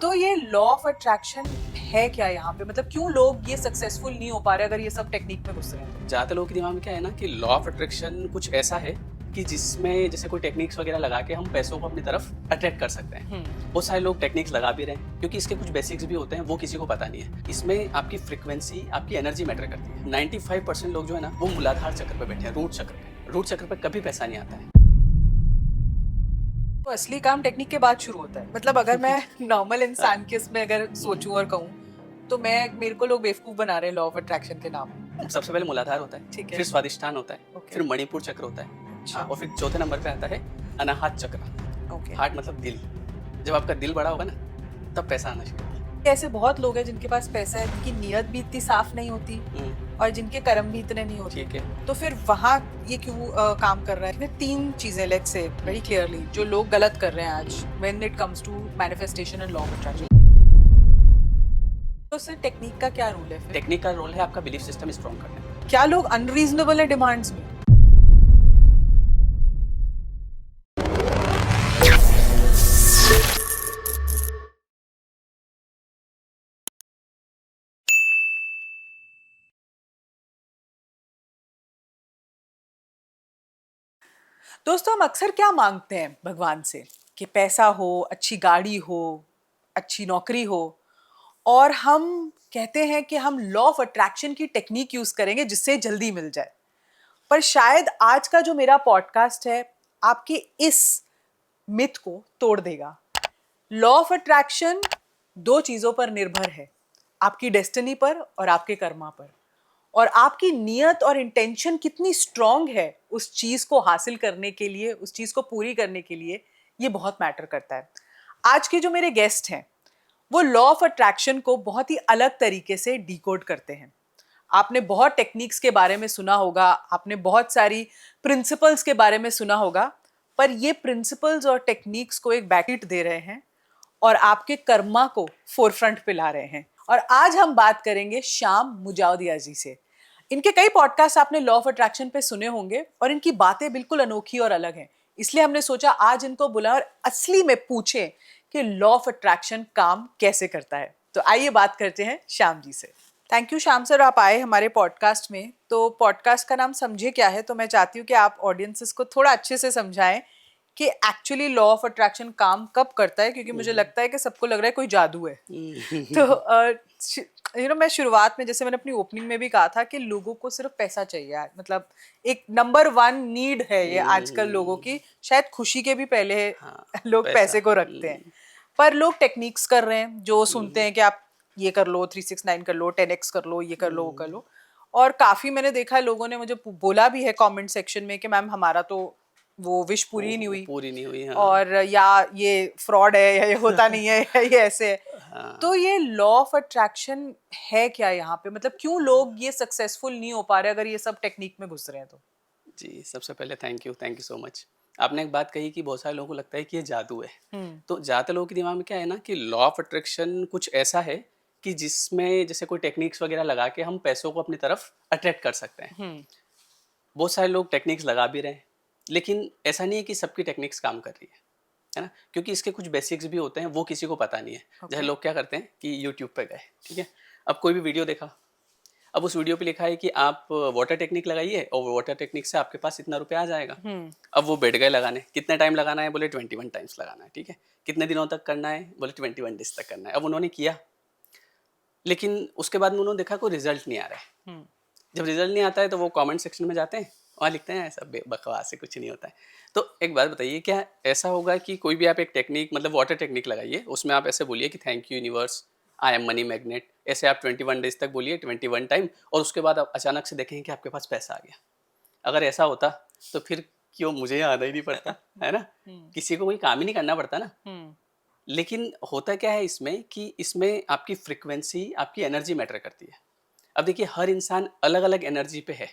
तो ये law of attraction है क्या यहाँ पे? मतलब क्यों लोग ये सक्सेसफुल नहीं हो पा रहे अगर ये सब टेक्निक में घुस रहे हैं? ज़्यादातर लोगों के दिमाग में क्या है ना कि लॉ ऑफ अट्रैक्शन कुछ ऐसा है कि जिसमें जैसे कोई टेक्निक्स वगैरह लगा के हम पैसों को अपनी तरफ अट्रैक्ट कर सकते हैं। बहुत सारे लोग टेक्निक्स लगा भी रहे हैं क्योंकि इसके कुछ बेसिक्स भी होते हैं, वो किसी को पता नहीं है। इसमें आपकी फ्रीक्वेंसी, आपकी एनर्जी मैटर करती है। 95% लोग जो है ना वो मूलाधार चक्र पे बैठे हैं, रूट चक्र पे। रूट चक्र पे कभी पैसा नहीं आता है। तो असली काम टेक्निक के बाद शुरू होता है। मतलब अगर मैं नॉर्मल इंसान के इसमें अगर सोचूं और कहूँ तो मेरे को लोग बेवकूफ बना रहे हैं लॉ ऑफ अट्रैक्शन के नाम पे। सबसे पहले मूलाधार होता है, ठीक है। फिर स्वादिष्ठान होता है, ओके। फिर मणिपुर चक्र होता है, अच्छा। और फिर चौथे नंबर पे आता है अनाहत चक्र। ओके। हार्ट मतलब दिल। जब आपका दिल बड़ा होगा ना तब पैसा आना शुरू होगा। ऐसे बहुत लोग हैं जिनके पास पैसा है, जिनकी नीयत भी इतनी साफ नहीं होती और जिनके कर्म भी इतने नहीं होते। ठीक है। तो फिर वहाँ ये क्यों काम कर रहा है? तीन चीजें लेट्स से वेरी क्लियरली जो लोग गलत कर रहे हैं आज when it comes to manifestation and law of attraction. तो सर टेक्निक का क्या रोल है फिर? टेक्निक का रोल है आपका बिलीफ सिस्टम स्ट्रॉन्ग करने में। क्या लोग अनरीजनेबल है डिमांड्स में? दोस्तों हम अक्सर क्या मांगते हैं भगवान से कि पैसा हो, अच्छी गाड़ी हो, अच्छी नौकरी हो, और हम कहते हैं कि हम लॉ ऑफ अट्रैक्शन की टेक्निक यूज करेंगे जिससे जल्दी मिल जाए। पर शायद आज का जो मेरा पॉडकास्ट है आपके इस मिथ को तोड़ देगा। लॉ ऑफ अट्रैक्शन दो चीजों पर निर्भर है, आपकी डेस्टिनी पर और आपके कर्मा पर। और आपकी नियत और इंटेंशन कितनी स्ट्रांग है उस चीज को हासिल करने के लिए, उस चीज को पूरी करने के लिए, ये बहुत मैटर करता है। आज के जो मेरे गेस्ट हैं वो लॉ ऑफ अट्रैक्शन को बहुत ही अलग तरीके से डिकोड करते हैं। आपने बहुत टेक्निक्स के बारे में सुना होगा, आपने बहुत सारी प्रिंसिपल्स के बारे में सुना होगा, पर ये प्रिंसिपल्स और टेक्निक्स को एक बैकहिट दे रहे हैं और आपके कर्मा को फोरफ्रंट पे ला रहे हैं। और आज हम बात करेंगे श्याम मुजावदिया जी से। इनके कई पॉडकास्ट आपने लॉ ऑफ अट्रैक्शन पे सुने होंगे और इनकी बातें बिल्कुल अनोखी और अलग हैं। इसलिए हमने सोचा आज इनको बुलाएं और असली में पूछें कि लॉ ऑफ अट्रैक्शन काम कैसे करता है। तो आइए बात करते हैं श्याम जी से। थैंक यू श्याम सर, आप आए हमारे पॉडकास्ट में। तो पॉडकास्ट का नाम समझे क्या है, तो मैं चाहती हूँ कि आप ऑडियंसेस को थोड़ा अच्छे से समझाएं कि एक्चुअली लॉ ऑफ अट्रैक्शन काम कब करता है, क्योंकि मुझे लगता है कि सबको लग रहा है कोई जादू है। तो मैं शुरुआत में, जैसे मैंने अपनी ओपनिंग में भी कहा था कि लोगों को सिर्फ पैसा चाहिए यार। मतलब एक नंबर 1 नीड है ये आजकल लोगों की, शायद खुशी के भी पहले लोग पैसे को रखते हैं। पर लोग टेक्निक्स कर रहे हैं जो सुनते हैं कि आप ये कर लो, 369 कर लो, 10x कर लो, ये कर लो, वो कर लो। और काफी मैंने देखा है लोगों ने मुझे बोला भी है कमेंट सेक्शन में कि मैम हमारा तो वो विश पूरी नहीं हुई, पूरी नहीं हुई। हाँ। और या ये फ्रॉड है, या ये होता नहीं है, या ये ऐसे है। हाँ। तो ये लॉ ऑफ अट्रैक्शन है क्या यहाँ पे? मतलब क्यों लोग ये सक्सेसफुल नहीं हो पा रहे अगर ये सब टेक्निक में घुस रहे हैं? तो जी, सबसे पहले थैंक यू सो मच। आपने एक बात कही कि बहुत सारे लोगों को लगता है कि ये जादू है। तो ज़्यादातर लोगों के दिमाग में क्या है ना कि लॉ ऑफ अट्रैक्शन कुछ ऐसा है कि जिसमें जैसे कोई टेक्निक्स वगैरह लगा के हम पैसों को अपनी तरफ अट्रैक्ट कर सकते हैं। बहुत सारे लोग टेक्निक्स लगा भी रहे हैं, लेकिन ऐसा नहीं है कि सबकी टेक्निक्स काम कर रही है ना, क्योंकि इसके कुछ बेसिक्स भी होते हैं, वो किसी को पता नहीं है। जैसे लोग क्या करते हैं कि यूट्यूब पे गए, ठीक है, अब कोई भी वीडियो देखा, अब उस वीडियो पे लिखा है कि आप वाटर टेक्निक लगाइए और वाटर टेक्निक से आपके पास इतना रुपया आ जाएगा। अब वो बैठ गए लगाने। कितने टाइम लगाना है? बोले 21 टाइम्स लगाना है। ठीक है, कितने दिनों तक करना है? बोले 21 डेज तक करना है। अब उन्होंने किया, लेकिन उसके बाद में उन्होंने देखा कोई रिजल्ट नहीं आ रहा है। जब रिजल्ट नहीं आता है तो वो कमेंट सेक्शन में जाते हैं, वहाँ लिखते हैं ऐसा बकवास से कुछ नहीं होता है। तो एक बात बताइए, क्या ऐसा होगा कि कोई भी आप एक टेक्निक, मतलब वाटर टेक्निक लगाइए, उसमें आप ऐसे बोलिए कि thank you universe, I am money magnet, ऐसे आप 21 डेज तक बोलिए 21 टाइम, और उसके बाद आप अचानक से देखेंगे कि आपके पास पैसा आ गया। अगर ऐसा होता तो फिर क्यों मुझे यहाँ आना ही नहीं पड़ता, है ना? किसी को कोई काम ही नहीं करना पड़ता ना। लेकिन होता क्या है इसमें कि इसमें आपकी फ्रिक्वेंसी, आपकी एनर्जी मैटर करती है। अब देखिए हर इंसान अलग अलग एनर्जी पे है।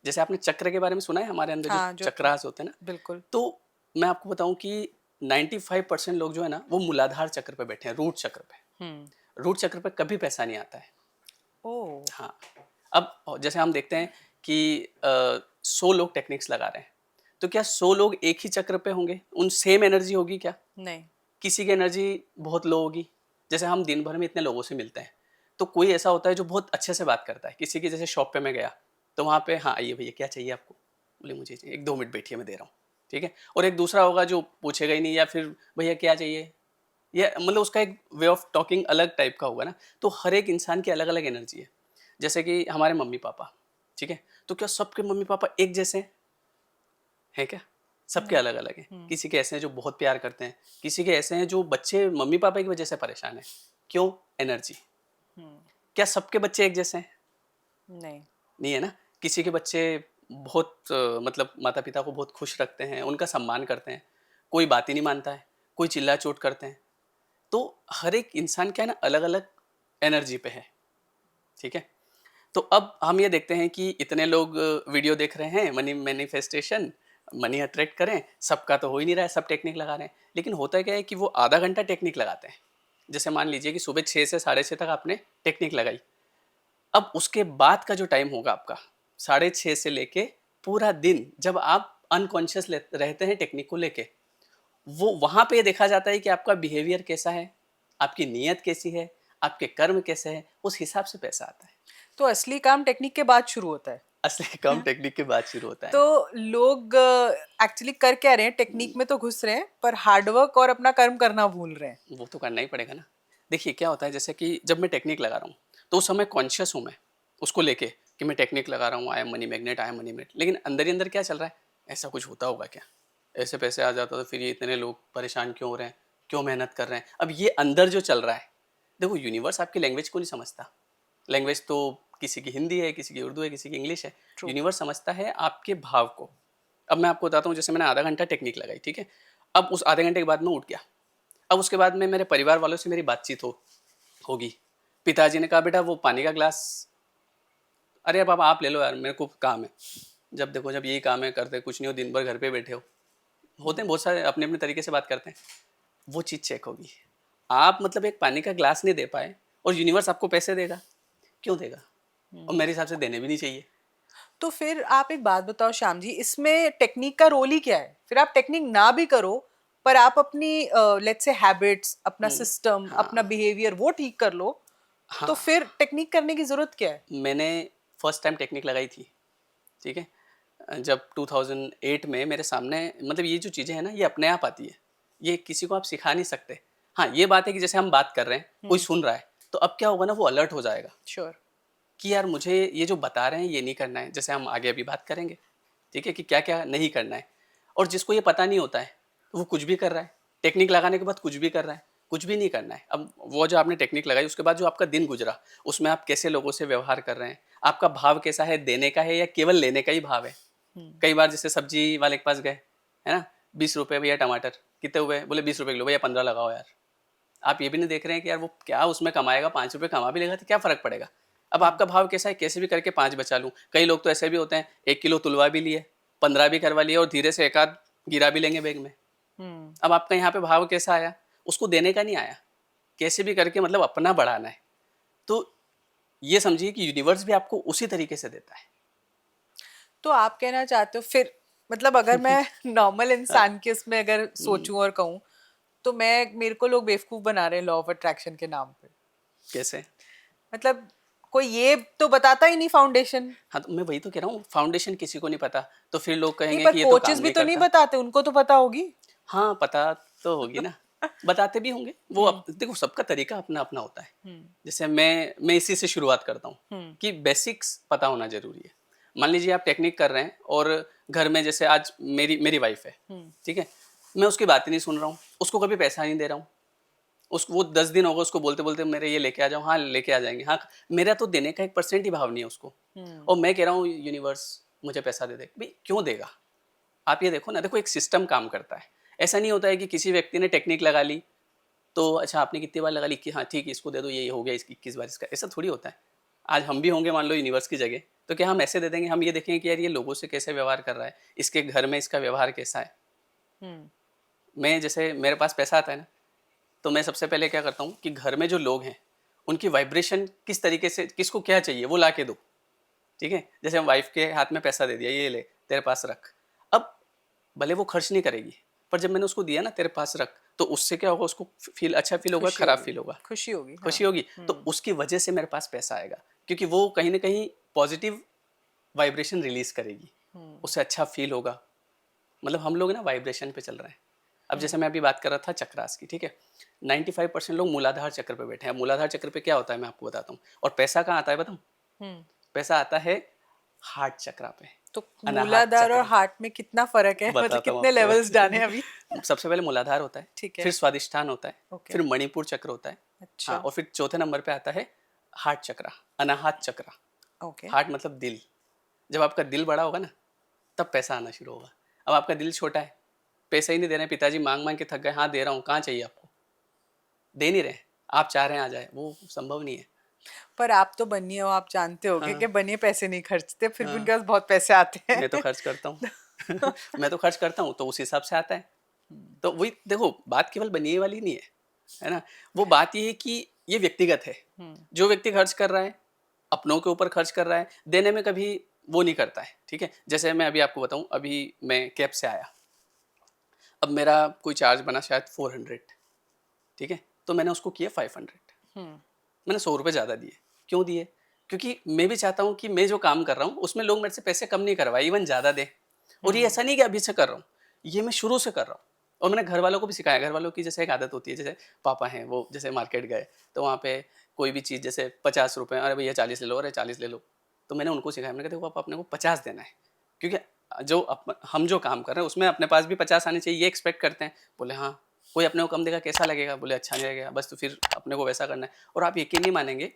जैसे आपने चक्र के बारे में सुना है, हमारे अंदर जो चक्रास होते हैं ना, बिल्कुल। तो मैं आपको बताऊं कि 95% लोग जो है ना वो मूलाधार चक्र पे बैठे हैं, रूट चक्र पे। रूट चक्र पे कभी पैसा नहीं आता है। ओह। हाँ। अब जैसे हम देखते हैं कि 100 लोग टेक्निक्स लगा रहे हैं, तो क्या 100 लोग एक ही चक्र पे होंगे? उन सेम एनर्जी होगी क्या? नहीं। किसी की एनर्जी बहुत लो होगी। जैसे हम दिन भर में इतने लोगों से मिलते हैं, तो कोई ऐसा होता है जो बहुत अच्छे से बात करता है। किसी की जैसे शॉप पे मैं गया, तो वहाँ पे हाँ आइए भैया क्या चाहिए आपको, बोले मुझे चाहिए, 1-2 मिनट बैठिए मैं दे रहा हूँ, ठीक है। और एक दूसरा होगा जो पूछेगा ही नहीं, या फिर भैया क्या चाहिए, या मतलब उसका एक वे ऑफ टॉकिंग अलग टाइप का होगा ना। तो हर एक इंसान की अलग अलग एनर्जी है। जैसे कि हमारे मम्मी पापा, ठीक है, तो क्या सबके मम्मी पापा एक जैसे हैं क्या? सबके अलग अलग हैं। किसी के ऐसे हैं जो बहुत प्यार करते हैं, किसी के ऐसे हैं जो बच्चे मम्मी पापा की वजह से परेशान हैं। क्यों? एनर्जी। क्या सबके बच्चे एक जैसे हैं? नहीं। नहीं है ना। किसी के बच्चे बहुत मतलब माता पिता को बहुत खुश रखते हैं, उनका सम्मान करते हैं, कोई बात ही नहीं मानता है, कोई चिल्ला चोट करते हैं। तो हर एक इंसान क्या है ना, अलग अलग एनर्जी पे है, ठीक है। तो अब हम ये देखते हैं कि इतने लोग वीडियो देख रहे हैं, मनी मैनिफेस्टेशन, मनी अट्रैक्ट करें, सबका तो हो ही नहीं रहा है, सब टेक्निक लगा रहे हैं। लेकिन होता क्या है कि वो आधा घंटा टेक्निक लगाते हैं। जैसे मान लीजिए कि सुबह 6 से 6:30 तक आपने टेक्निक लगाई। अब उसके बाद का जो टाइम होगा आपका 6:30 से लेके पूरा दिन, जब आप अनकॉन्शियस रहते हैं टेक्निक को लेके, वो वहाँ पे देखा जाता है कि आपका बिहेवियर कैसा है, आपकी नीयत कैसी है, आपके कर्म कैसे हैं, उस हिसाब से पैसा आता है। तो असली काम टेक्निक के बाद शुरू होता है। असली काम टेक्निक के बाद शुरू होता है। तो लोग एक्चुअली कर क्या रहे हैं, टेक्निक में तो घुस रहे हैं पर हार्डवर्क और अपना कर्म करना भूल रहे हैं। वो तो करना ही पड़ेगा ना। देखिए क्या होता है, जैसे कि जब मैं टेक्निक लगा रहा हूँ, तो उस समय कॉन्शियस हूँ मैं उसको लेके कि मैं टेक्निक लगा रहा हूँ, I am money magnet, I am money magnet. लेकिन अंदर ही अंदर क्या चल रहा है, ऐसा कुछ होता होगा क्या, ऐसे पैसे आ जाता तो फिर ये इतने लोग परेशान क्यों हो रहे हैं, क्यों मेहनत कर रहे हैं। अब ये अंदर जो चल रहा है, देखो यूनिवर्स आपकी लैंग्वेज को नहीं समझता। लैंग्वेज तो किसी की हिंदी है, किसी की उर्दू है, किसी की इंग्लिश है। ट्रू। यूनिवर्स समझता है आपके भाव को। अब मैं आपको बताता हूँ, जैसे मैंने आधा घंटा टेक्निक लगाई, ठीक है। अब उस आधे घंटे के बाद मैं उठ गया। अब उसके बाद में मेरे परिवार वालों से मेरी बातचीत होगी। पिताजी ने कहा बेटा वो पानी का ग्लास, अरे पापा आप ले लो यार मेरे को काम है। जब देखो जब यही काम है, करते कुछ नहीं हो, दिन भर घर पे बैठे हो। होते हैं बहुत सारे, अपने अपने तरीके से बात करते हैं। वो चीज़ चेक होगी। आप मतलब एक पानी का ग्लास नहीं दे पाए और यूनिवर्स आपको पैसे देगा, क्यों देगा? और मेरे हिसाब से देने भी नहीं चाहिए। तो फिर आप एक बात बताओ श्याम जी, इसमें टेक्निक का रोल ही क्या है? फिर आप टेक्निक ना भी करो पर आप अपनी लेट्स से हैबिट्स, अपना सिस्टम, अपना हाँ बिहेवियर वो ठीक कर लो, तो हाँ। फिर टेक्निक करने की जरूरत क्या है? मैंने फर्स्ट टाइम टेक्निक लगाई थी, ठीक है। जब 2008 में मेरे सामने, मतलब ये जो चीज़ें हैं ना ये अपने आप आती है, ये किसी को आप सिखा नहीं सकते। हाँ ये बात है कि जैसे हम बात कर रहे हैं, कोई सुन रहा है, तो अब क्या होगा ना, वो अलर्ट हो जाएगा श्योर। कि यार मुझे ये जो बता रहे हैं ये नहीं करना है। जैसे हम आगे अभी बात करेंगे, ठीक है, कि क्या क्या नहीं करना है। और जिसको ये पता नहीं होता है, तो वो कुछ भी कर रहा है। टेक्निक लगाने के बाद कुछ भी कर रहा है, कुछ भी नहीं करना है। अब वो जो आपने टेक्निक लगाई, उसके बाद जो आपका दिन गुजरा, उसमें आप कैसे लोगों से व्यवहार कर रहे हैं, आपका भाव कैसा है, देने का है या केवल लेने का ही भाव है। कई बार जैसे सब्जी वाले के पास गए, है ना, 20 रुपये भैया टमाटर, कितने हुए, बोले 20 रुपये किलो, भैया 15 लगाओ यार। आप ये भी नहीं देख रहे हैं कि यार वो क्या उसमें कमाएगा, 5 रुपये कमा भी लेगा तो क्या फ़र्क पड़ेगा। अब आपका भाव कैसा है, कैसे भी करके 5 बचा लूँ। कई लोग तो ऐसे भी होते हैं, 1 किलो तुलवा भी लिए, 15 भी करवा लिए और धीरे से एक आध गिरा भी लेंगे बैग में। अब आपका यहाँ पे भाव कैसा आया, उसको देने का नहीं आया, कैसे भी करके मतलब अपना बढ़ाना है। तो ये समझिए कि यूनिवर्स भी आपको उसी तरीके से देता है। तो आप कहना चाहते हो फिर, मतलब अगर मैं नॉर्मल हाँ, इंसान के उसमें अगर सोचूं और कहूं, तो मेरे को लोग बेवकूफ बना रहे हैं लॉ ऑफ अट्रैक्शन के नाम पे। कैसे? मतलब कोई ये तो बताता ही नहीं फाउंडेशन। हाँ तो मैं वही तो कह रहा हूँ, फाउंडेशन किसी को नहीं पता, तो फिर लोग नहीं कहेंगे पर कि ये तो काम कोचेस भी नहीं तो नहीं करता। बताते, उनको तो पता होगी। हाँ पता तो होगी ना, बताते भी होंगे वो। देखो सबका तरीका अपना अपना होता है। जैसे मैं इसी से शुरुआत करता हूँ कि बेसिक्स पता होना जरूरी है। मान लीजिए आप टेक्निक कर रहे हैं और घर में जैसे आज मेरी मेरी वाइफ है, ठीक है, मैं उसकी बात ही नहीं सुन रहा हूँ, उसको कभी पैसा नहीं दे रहा हूँ। उस वो 10 दिन होगा उसको बोलते बोलते, मेरे ये लेके आ जाओ, हाँ लेके आ जाएंगे, हाँ। मेरा तो देने का 1% ही भाव नहीं है उसको। और मैं कह रहा हूँ यूनिवर्स मुझे पैसा दे दे, भाई क्यों देगा। आप ये देखो ना, देखो एक सिस्टम काम करता है। ऐसा नहीं होता है कि किसी व्यक्ति ने टेक्निक लगा ली तो अच्छा आपने कितनी बार लगा ली कि हाँ ठीक है इसको दे दो, ये हो गया इसकी 21 बार इसका, ऐसा थोड़ी होता है। आज हम भी होंगे मान लो यूनिवर्स की जगह, तो क्या हम ऐसे दे देंगे? हम ये देखेंगे कि यार ये लोगों से कैसे व्यवहार कर रहा है, इसके घर में इसका व्यवहार कैसा है। मैं जैसे मेरे पास पैसा आता है ना, तो मैं सबसे पहले क्या करता हूँ कि घर में जो लोग हैं उनकी वाइब्रेशन किस तरीके से, किसको क्या चाहिए वो ला के दो, ठीक है। जैसे हम वाइफ के हाथ में पैसा दे दिया, ये ले तेरे पास रख। अब भले वो खर्च नहीं करेगी, पर जब मैंने उसको दिया ना तेरे पास रख, तो उससे क्या होगा, उसको फील अच्छा फील होगा, खुशी खराब होगी, फील होगा, खुशी होगी, हाँ। खुशी होगी, तो उसकी वजह से मेरे पास पैसा आएगा, क्योंकि वो कहीं ना कहीं पॉजिटिव वाइब्रेशन रिलीज करेगी, उससे अच्छा फील होगा। मतलब हम लोग ना वाइब्रेशन पे चल रहे हैं। अब जैसे मैं अभी बात कर रहा था चक्रास की, ठीक है, 95% लोग मूलाधार चक्र पे बैठे हैं। मूलाधार चक्र पे क्या होता है मैं आपको बताता हूँ, और पैसा कहाँ आता है बताऊँ? हम्म। पैसा आता है हार्ट चक्रा पे, तो अनाहत मूलाधार और चक्र। हार्ट में कितना फर्क है, मतलब बताता हूँ कितने आपको। लेवल्स जाने अभी? सबसे पहले मूलाधार होता है, ठीक फिर है। स्वादिष्ठान होता है, ओके। फिर मणिपुर चक्र होता है, हाँ, अच्छा। और फिर चौथे नंबर पे आता है हार्ट चक्रा, अनाहत चक्रा। ओके। हार्ट मतलब दिल। जब आपका दिल बड़ा होगा ना, तब पैसा आना शुरू होगा। अब आपका दिल छोटा है, पैसा ही नहीं दे रहे हैं, पिताजी मांग मांग के थक गए, हाँ दे रहा हूँ, कहाँ चाहिए आपको, दे नहीं रहे, आप चाह रहे हैं आ जाए, वो संभव नहीं है। पर आप तो बनिए हो, आप जानते होगे हाँ कि बनिए पैसे नहीं खर्चते, फिर भी हाँ, उनके पास बहुत पैसे आते मैं तो हैं। खर्च करता हूँ। मैं तो खर्च करता हूँ, तो उस हिसाब से आता है। तो वही देखो, बात केवल बनिए वाली नहीं है ना, वो बात ये है कि ये व्यक्तिगत है। जो व्यक्ति खर्च कर रहा है, अपनों के ऊपर खर्च कर रहा है, देने में कभी वो नहीं करता है, ठीक है। जैसे मैं अभी आपको बताऊं, अभी मैं कैब से आया, अब मेरा कोई चार्ज बना शायद 400, ठीक है, तो मैंने उसको किया 500, मैंने 100 रुपये ज़्यादा दिए। क्यों दिए? क्योंकि मैं भी चाहता हूँ कि मैं जो काम कर रहा हूँ उसमें लोग मेरे से पैसे कम नहीं करवाए, इवन ज़्यादा दें। और ये ऐसा नहीं कि अभी से कर रहा हूँ, ये मैं शुरू से कर रहा हूँ। और मैंने घर वालों को भी सिखाया। घर वालों की जैसे एक आदत होती है, जैसे पापा हैं, वो जैसे मार्केट गए तो वहाँ पे कोई भी चीज़ जैसे 50 रुपये, अरे भैया 40 ले लो, अरे 40 ले लो। तो मैंने उनको सिखाया, मैंने कहा देखो पापा, अपने को 50 देना है, क्योंकि हम जो काम कर रहे हैं उसमें अपने पास भी 50 आने चाहिए, ये एक्सपेक्ट करते हैं। बोले हाँ। कोई अपने को कम देगा कैसा लगेगा? बोले अच्छा नहीं लगेगा, बस तो फिर अपने को वैसा करना है। और आप यकीन नहीं मानेंगे,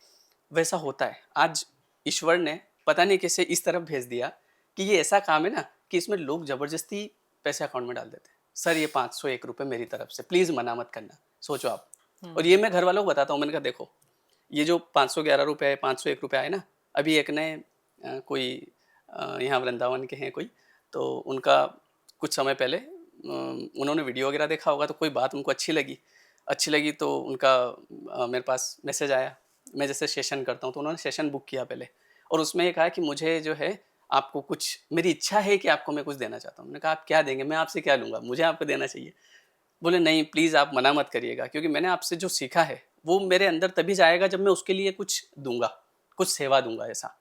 वैसा होता है। आज ईश्वर ने पता नहीं कैसे इस तरफ भेज दिया कि ये ऐसा काम है ना कि इसमें लोग ज़बरदस्ती पैसे अकाउंट में डाल देते हैं। सर ये 501 रुपये मेरी तरफ से, प्लीज़ मना मत करना। सोचो आप। और ये मैं घर वालों को बताता हूँ, मैंने कहा देखो ये जो 511 रुपये 501 रुपये आए ना, अभी एक ने कोई यहाँ वृंदावन के हैं कोई, तो उनका कुछ समय पहले उन्होंने वीडियो वगैरह देखा होगा, तो कोई बात उनको अच्छी लगी तो उनका मेरे पास मैसेज आया। मैं जैसे सेशन करता हूँ तो उन्होंने सेशन बुक किया पहले, और उसमें ये कहा कि मुझे जो है आपको कुछ, मेरी इच्छा है कि आपको मैं कुछ देना चाहता हूँ। मैंने कहा आप क्या देंगे? मैं आपसे क्या लूँगा, मुझे आपको देना चाहिए। बोले नहीं प्लीज़ आप मना मत करिएगा, क्योंकि मैंने आपसे जो सीखा है वो मेरे अंदर तभी जाएगा जब मैं उसके लिए कुछ दूंगा, कुछ सेवा दूंगा ऐसा।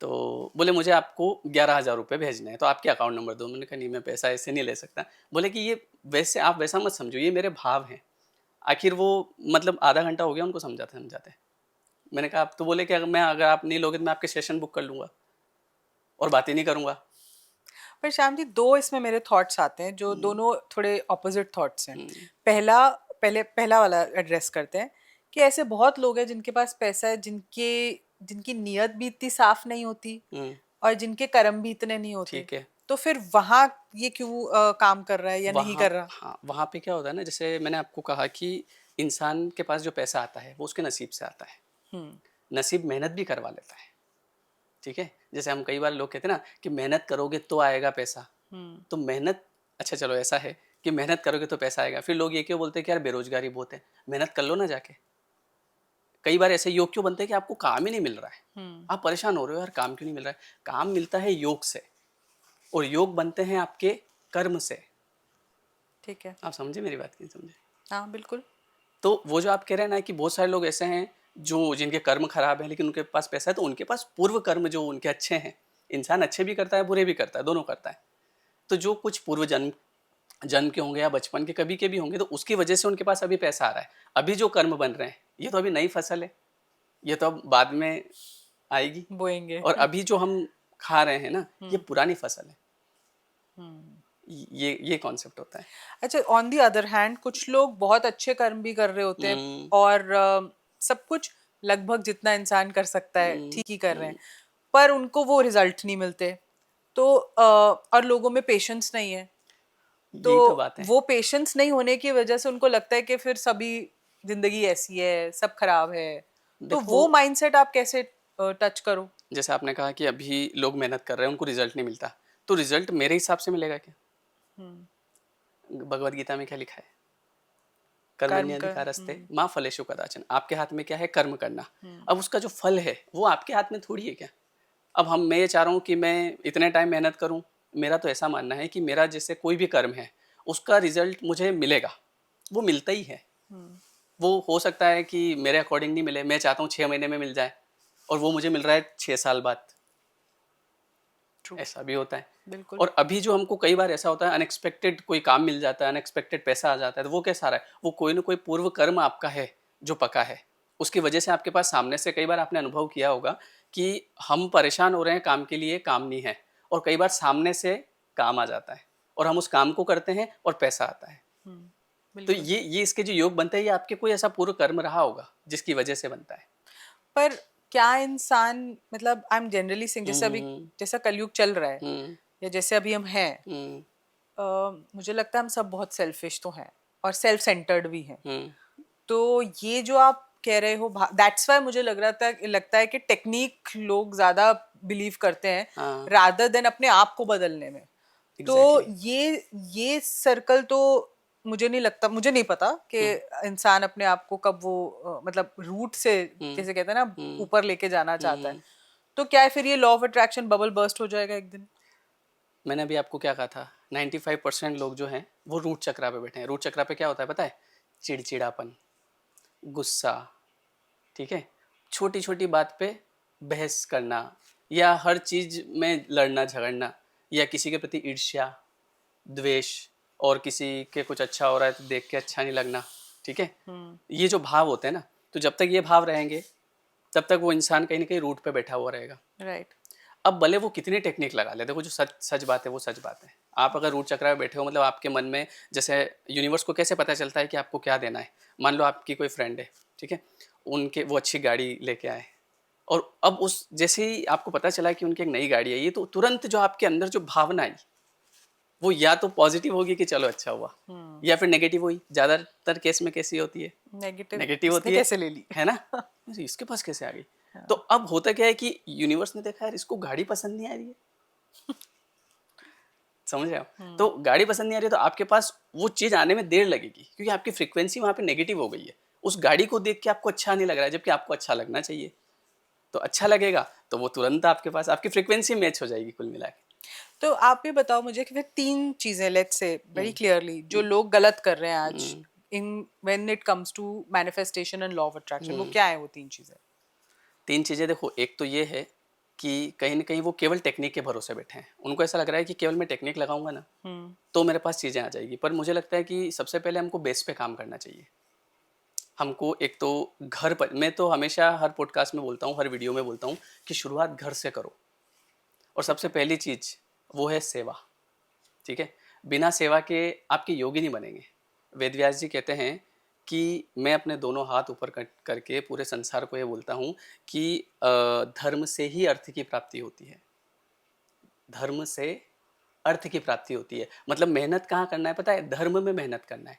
तो बोले मुझे आपको 11,000 रुपये भेजने हैं, तो आपके अकाउंट नंबर दो। मैंने कहा नहीं, मैं पैसा ऐसे नहीं ले सकता। बोले कि ये वैसे आप वैसा मत समझो, ये मेरे भाव हैं। आखिर वो मतलब आधा घंटा हो गया उनको समझाते। मैंने कहा आप तो बोले कि अगर आप नहीं लोगे तो मैं आपके सेशन बुक कर लूँगा और बात ही नहीं करूँगा। पर श्याम जी, दो इसमें मेरे थॉट्स आते हैं जो दोनों थोड़े ऑपोजिट थॉट्स हैं। पहला वाला एड्रेस करते हैं कि ऐसे बहुत लोग हैं जिनके पास पैसा है, जिनकी नीयत भी इतनी साफ नहीं होती और जिनके कर्म भी इतने नहीं होते। ठीक है। तो फिर वहाँ ये क्यों काम कर रहा है या नहीं वहाँ, कर रहा? हाँ, वहाँ पे क्या होता है ना, जैसे मैंने आपको कहा कि इंसान के पास जो पैसा आता है वो उसके नसीब से आता है। नसीब मेहनत भी करवा लेता है, ठीक है। जैसे हम कई बार लोग कहते हैं ना कि मेहनत करोगे तो आएगा पैसा। तो मेहनत, अच्छा चलो ऐसा है कि मेहनत करोगे तो पैसा आएगा, फिर लोग ये क्यों बोलते हैं कि यार बेरोजगारी बहुत है, मेहनत कर लो ना जाके। कई बार ऐसे योग क्यों बनते हैं कि आपको काम ही नहीं मिल रहा है, आप परेशान हो रहे हो यार काम क्यों नहीं मिल रहा है। काम मिलता है योग से, और योग बनते हैं आपके कर्म से। ठीक है। आप समझे मेरी बात? नहीं समझे? हाँ बिल्कुल। तो वो जो आप कह रहे हैं ना कि बहुत सारे लोग ऐसे हैं जो जिनके कर्म खराब है लेकिन उनके पास पैसा है, तो उनके पास पूर्व कर्म जो उनके अच्छे हैं। इंसान अच्छे भी करता है बुरे भी करता है, दोनों करता है। तो जो कुछ पूर्व जन्म जन्म के होंगे या बचपन के कभी के भी होंगे, तो उसकी वजह से उनके पास अभी पैसा आ रहा है। अभी जो कर्म बन रहे हैं ये तो अभी नई फसल है, ये तो अब बाद में आएगी। बोएंगे। और अभी जो हम खा रहे हैं ना, ये पुरानी फसल है। ये कॉन्सेप्ट होता है। अच्छा, ऑन दी अदर हैंड कुछ लोग बहुत अच्छे कर्म भी कर रहे होते हैं और सब कुछ लगभग जितना इंसान कर सकता है ठीक ही कर रहे हैं, पर उनको वो रिजल्ट नहीं मिलते। तो और लोगों में पेशेंस नहीं है, तो यही तो बात है। वो पेशेंस नहीं होने की वजह से उनको लगता है कि फिर सभी जिंदगी ऐसी है, सब खराब है। तो देखो, वो माइंडसेट आप कैसे टच करो? जैसे आपने कहा कि अभी लोग मेहनत कर रहे हैं उनको रिजल्ट नहीं मिलता, तो रिजल्ट मेरे हिसाब से मिलेगा क्या? भगवत गीता में क्या लिखा है? कर्म का। कर्मण्यधिकारस्ते माँ फलेषु कदाचन। आपके हाथ में क्या है? कर्म करना। अब उसका जो फल है वो आपके हाथ में थोड़ी है क्या? अब मैं ये चाह रहा हूँ कि मैं इतने टाइम मेहनत करूँ। मेरा तो ऐसा मानना है कि मेरा जैसे कोई भी कर्म है उसका रिजल्ट मुझे मिलेगा, वो मिलता ही है। वो हो सकता है कि मेरे अकॉर्डिंग नहीं मिले, मैं चाहता हूँ 6 महीने में मिल जाए और वो मुझे मिल रहा है 6 साल बाद। ट्रू, ऐसा भी होता है। बिल्कुल। और अभी जो हमको कई बार ऐसा होता है, अनएक्सपेक्टेड कोई काम मिल जाता है, अनएक्सपेक्टेड पैसा आ जाता है, तो वो कैसा रहा है, वो कोई ना कोई पूर्व कर्म आपका है जो पका है, उसकी वजह से आपके पास सामने से, कई बार आपने अनुभव किया होगा कि हम परेशान हो रहे हैं काम के लिए, काम नहीं है, और कई बार सामने से काम आ जाता है और हम उस काम को करते हैं और पैसा आता है। तो बिल्कुल। ये इसके जो योग बनता है, ये आपके कोई ऐसा पूर्व कर्म रहा होगा जिसकी वजह से बनता है। पर क्या इंसान, मतलब आई एम जनरली सेइंग, जैसे अभी हम्म जैसा कलयुग चल रहा है हम्म या जैसे अभी हम हैं, हम्म मुझे लगता है हम सब बहुत सेल्फिश तो हैं और सेल्फ सेंटर्ड भी हैं। हम्म तो ये जो आप कह रहे हो, दैट्स वाई मुझे लगता है कि टेक्निक लोग ज्यादा बिलीव करते हैं हाँ, रादर देन अपने आप को बदलने में। तो एग्जैक्टली। ये सर्कल तो मुझे नहीं लगता, मुझे नहीं पता कि हम्म इंसान अपने आप को कब वो मतलब रूट से, हम्म जैसे कहते हैं ना, हम्म ऊपर लेके जाना चाहता है। हम्म तो क्या है फिर ये law of attraction bubble burst हो जाएगा एक दिन? मैंने अभी आपको क्या कहा था, 95% लोग जो हैं वो रूट चक्रा पे बैठे हैं। रूट चक्रा पे क्या होता है पता है? चिड़चिड़ापन, गुस्सा, ठीक है, छोटी छोटी बात पे बहस करना, या हर चीज में लड़ना झगड़ना, या किसी के प्रति ईर्ष्या, द्वेष, और किसी के कुछ अच्छा हो रहा है तो देख के अच्छा नहीं लगना, ठीक है। ये जो भाव होते हैं ना, तो जब तक ये भाव रहेंगे तब तक वो इंसान कहीं ना कहीं रूट पे बैठा हुआ रहेगा। राइट। अब भले वो कितनी टेक्निक लगा ले, देखो जो सच सच बात है वो सच बात है। आप अगर रूट चक्र में बैठे हो, मतलब आपके मन में, जैसे यूनिवर्स को कैसे पता चलता है कि आपको क्या देना है? मान लो आपकी कोई फ्रेंड है, ठीक है, उनके वो अच्छी गाड़ी लेके आए, और अब उस जैसे ही आपको पता चला कि उनकी एक नई गाड़ी है, ये तो तुरंत जो आपके अंदर जो भावना आई, वो या तो पॉजिटिव होगी कि चलो अच्छा हुआ, या फिर नेगेटिव हुई। ज़्यादातर केस में कैसी होती है? नेगेटिव, नेगेटिव इसने होती कैसे ले ली? है ना? अरे इसके पास कैसे आ गई? तो अब होता क्या है कि यूनिवर्स ने देखा यार इसको गाड़ी पसंद नहीं आ रही है, समझ रहे हो? तो गाड़ी पसंद नहीं आ रही है, तो आपके पास वो चीज़ आने में देर लगेगी क्योंकि आपकी फ्रीक्वेंसी वहाँ पे नेगेटिव हो गई है। उस गाड़ी को देख के आपको अच्छा नहीं लग रहा है, जबकि आपको अच्छा लगना चाहिए। तो अच्छा लगेगा तो वो तुरंत आपके पास, आपकी फ्रीक्वेंसी मैच हो जाएगी कुल मिला के। तो आप ये बताओ मुझे कि फिर तीन चीजें, let's say very hmm clearly, जो लोग गलत कर रहे हैं आज hmm in when it comes to manifestation and law of attraction, वो हम्म क्या है वो तीन चीजें? 3 चीज़ें देखो, एक तो ये है कि कहीं न कहीं वो केवल टेक्निक के भरोसे बैठे हैं। उनको ऐसा लग रहा है कि केवल मैं टेक्निक लगाऊँगा ना, तो मेरे पास चीज़ें आ जाएगी। पर मुझे लगता है कि सबसे पहले हमको बेस पे काम करना चाहिए। हमको एक तो घर पर, मैं तो हमेशा हर पॉडकास्ट में बोलता हूँ, हर वीडियो में बोलता हूँ कि शुरुआत घर से करो। और ठीक सबसे है। पहली चीज़ वो है सेवा, ठीक है? बिना सेवा के आपके योगी नहीं बनेंगे। वेद व्यास जी कहते हैं कि मैं अपने दोनों हाथ ऊपर करके पूरे संसार को ये बोलता हूँ कि धर्म से ही अर्थ की प्राप्ति होती है। धर्म से अर्थ की प्राप्ति होती है। मतलब मेहनत कहाँ करना है पता है? धर्म में मेहनत करना है।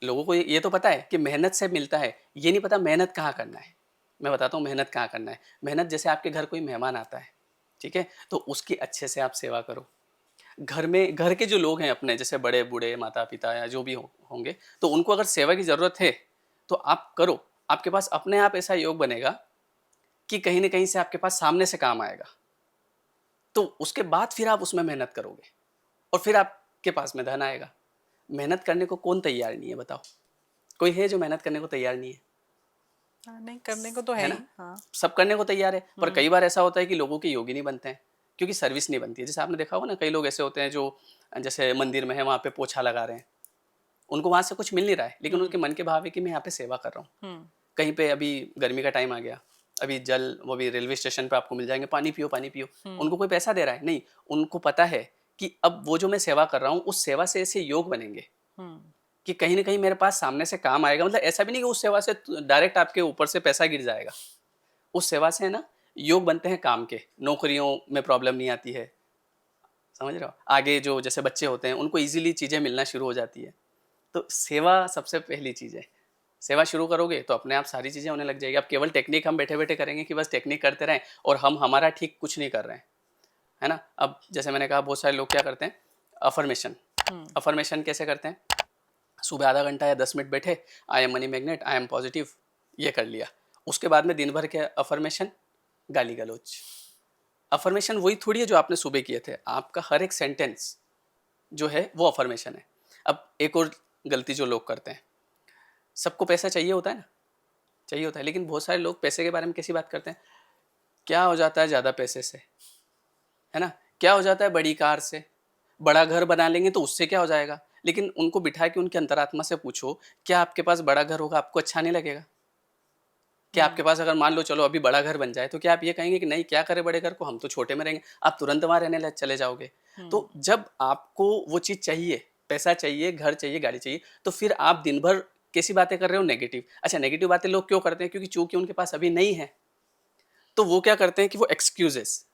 लोगों को ये तो पता है कि मेहनत से मिलता है, ये नहीं पता मेहनत कहाँ करना है। मैं बताता हूँ मेहनत कहाँ करना है। मेहनत, जैसे आपके घर कोई मेहमान आता है, ठीक है, तो उसकी अच्छे से आप सेवा करो। घर में, घर के जो लोग हैं अपने, जैसे बड़े बूढ़े माता पिता या जो भी होंगे, तो उनको अगर सेवा की ज़रूरत है तो आप करो। आपके पास अपने आप ऐसा योग बनेगा कि कहीं ना कहीं से आपके पास सामने से काम आएगा। तो उसके बाद फिर आप उसमें मेहनत करोगे और फिर आपके पास में धन आएगा। मेहनत करने को कौन तैयार नहीं है बताओ? कोई है जो मेहनत करने को तैयार नहीं है? हाँ, नहीं करने को तो है है ही, ना? हाँ। सब करने को तैयार है, पर कई बार ऐसा होता है कि लोगों के योगी नहीं बनते हैं क्योंकि सर्विस नहीं बनती है। जैसे आपने देखा होगा ना, कई लोग ऐसे होते हैं जो जैसे मंदिर में है, वहाँ पे पोछा लगा रहे हैं, उनको वहाँ से कुछ मिल नहीं रहा है, लेकिन उनके मन के भाव है कि मैं यहाँ पे सेवा कर रहा हूँ। कहीं पे अभी गर्मी का टाइम आ गया, अभी जल, वो भी रेलवे स्टेशन पे आपको मिल जाएंगे, पानी पियो पानी पियो। उनको कोई पैसा दे रहा है नहीं, उनको पता है कि अब वो जो मैं सेवा कर रहा हूँ, उस सेवा से ऐसे योग बनेंगे कि कहीं ना कहीं मेरे पास सामने से काम आएगा। मतलब ऐसा भी नहीं कि उस सेवा से डायरेक्ट आपके ऊपर से पैसा गिर जाएगा। उस सेवा से है ना, योग बनते हैं काम के, नौकरियों में प्रॉब्लम नहीं आती है, समझ रहे हो? आगे जो जैसे बच्चे होते हैं उनको इजीली चीज़ें मिलना शुरू हो जाती है। तो सेवा सबसे पहली चीज़ है। सेवा शुरू करोगे तो अपने आप सारी चीज़ें होने लग जाएगी। अब केवल टेक्निक हम बैठे बैठे करेंगे कि बस टेक्निक करते रहें और हम हमारा ठीक कुछ नहीं कर रहे हैं, है ना? अब जैसे मैंने कहा, बहुत सारे लोग क्या करते हैं, अफर्मेशन। अफर्मेशन कैसे करते हैं? सुबह आधा घंटा या 10 मिनट बैठे, I am money magnet, I am positive, ये कर लिया। उसके बाद में दिन भर के अफर्मेशन, गाली गलौज। अफर्मेशन वही थोड़ी है जो आपने सुबह किए थे। आपका हर एक सेंटेंस जो है वो अफर्मेशन है। अब एक और गलती जो लोग करते हैं, सबको पैसा चाहिए होता है ना, चाहिए होता है, लेकिन बहुत सारे लोग पैसे के बारे में कैसी बात करते हैं, क्या हो जाता है ज़्यादा पैसे से, है ना, क्या हो जाता है बड़ी कार से, बड़ा घर बना लेंगे तो उससे क्या हो जाएगा। लेकिन उनको बिठा के उनके अंतरात्मा से पूछो, क्या आपके पास बड़ा घर होगा आपको अच्छा नहीं लगेगा? क्या आपके पास अगर मान लो चलो अभी बड़ा घर बन जाए तो क्या आप ये कहेंगे कि नहीं क्या करें बड़े घर को, हम तो छोटे में रहेंगे? आप तुरंत वहाँ रहने चले जाओगे। तो जब आपको वो चीज़ चाहिए, पैसा चाहिए, घर चाहिए, गाड़ी चाहिए, तो फिर आप दिन भर कैसी बातें कर रहे हो, नेगेटिव। अच्छा, नेगेटिव बातें लोग क्यों करते हैं? क्योंकि चूंकि उनके पास अभी नहीं है, तो वो क्या करते हैं कि वो एक्सक्यूजेस,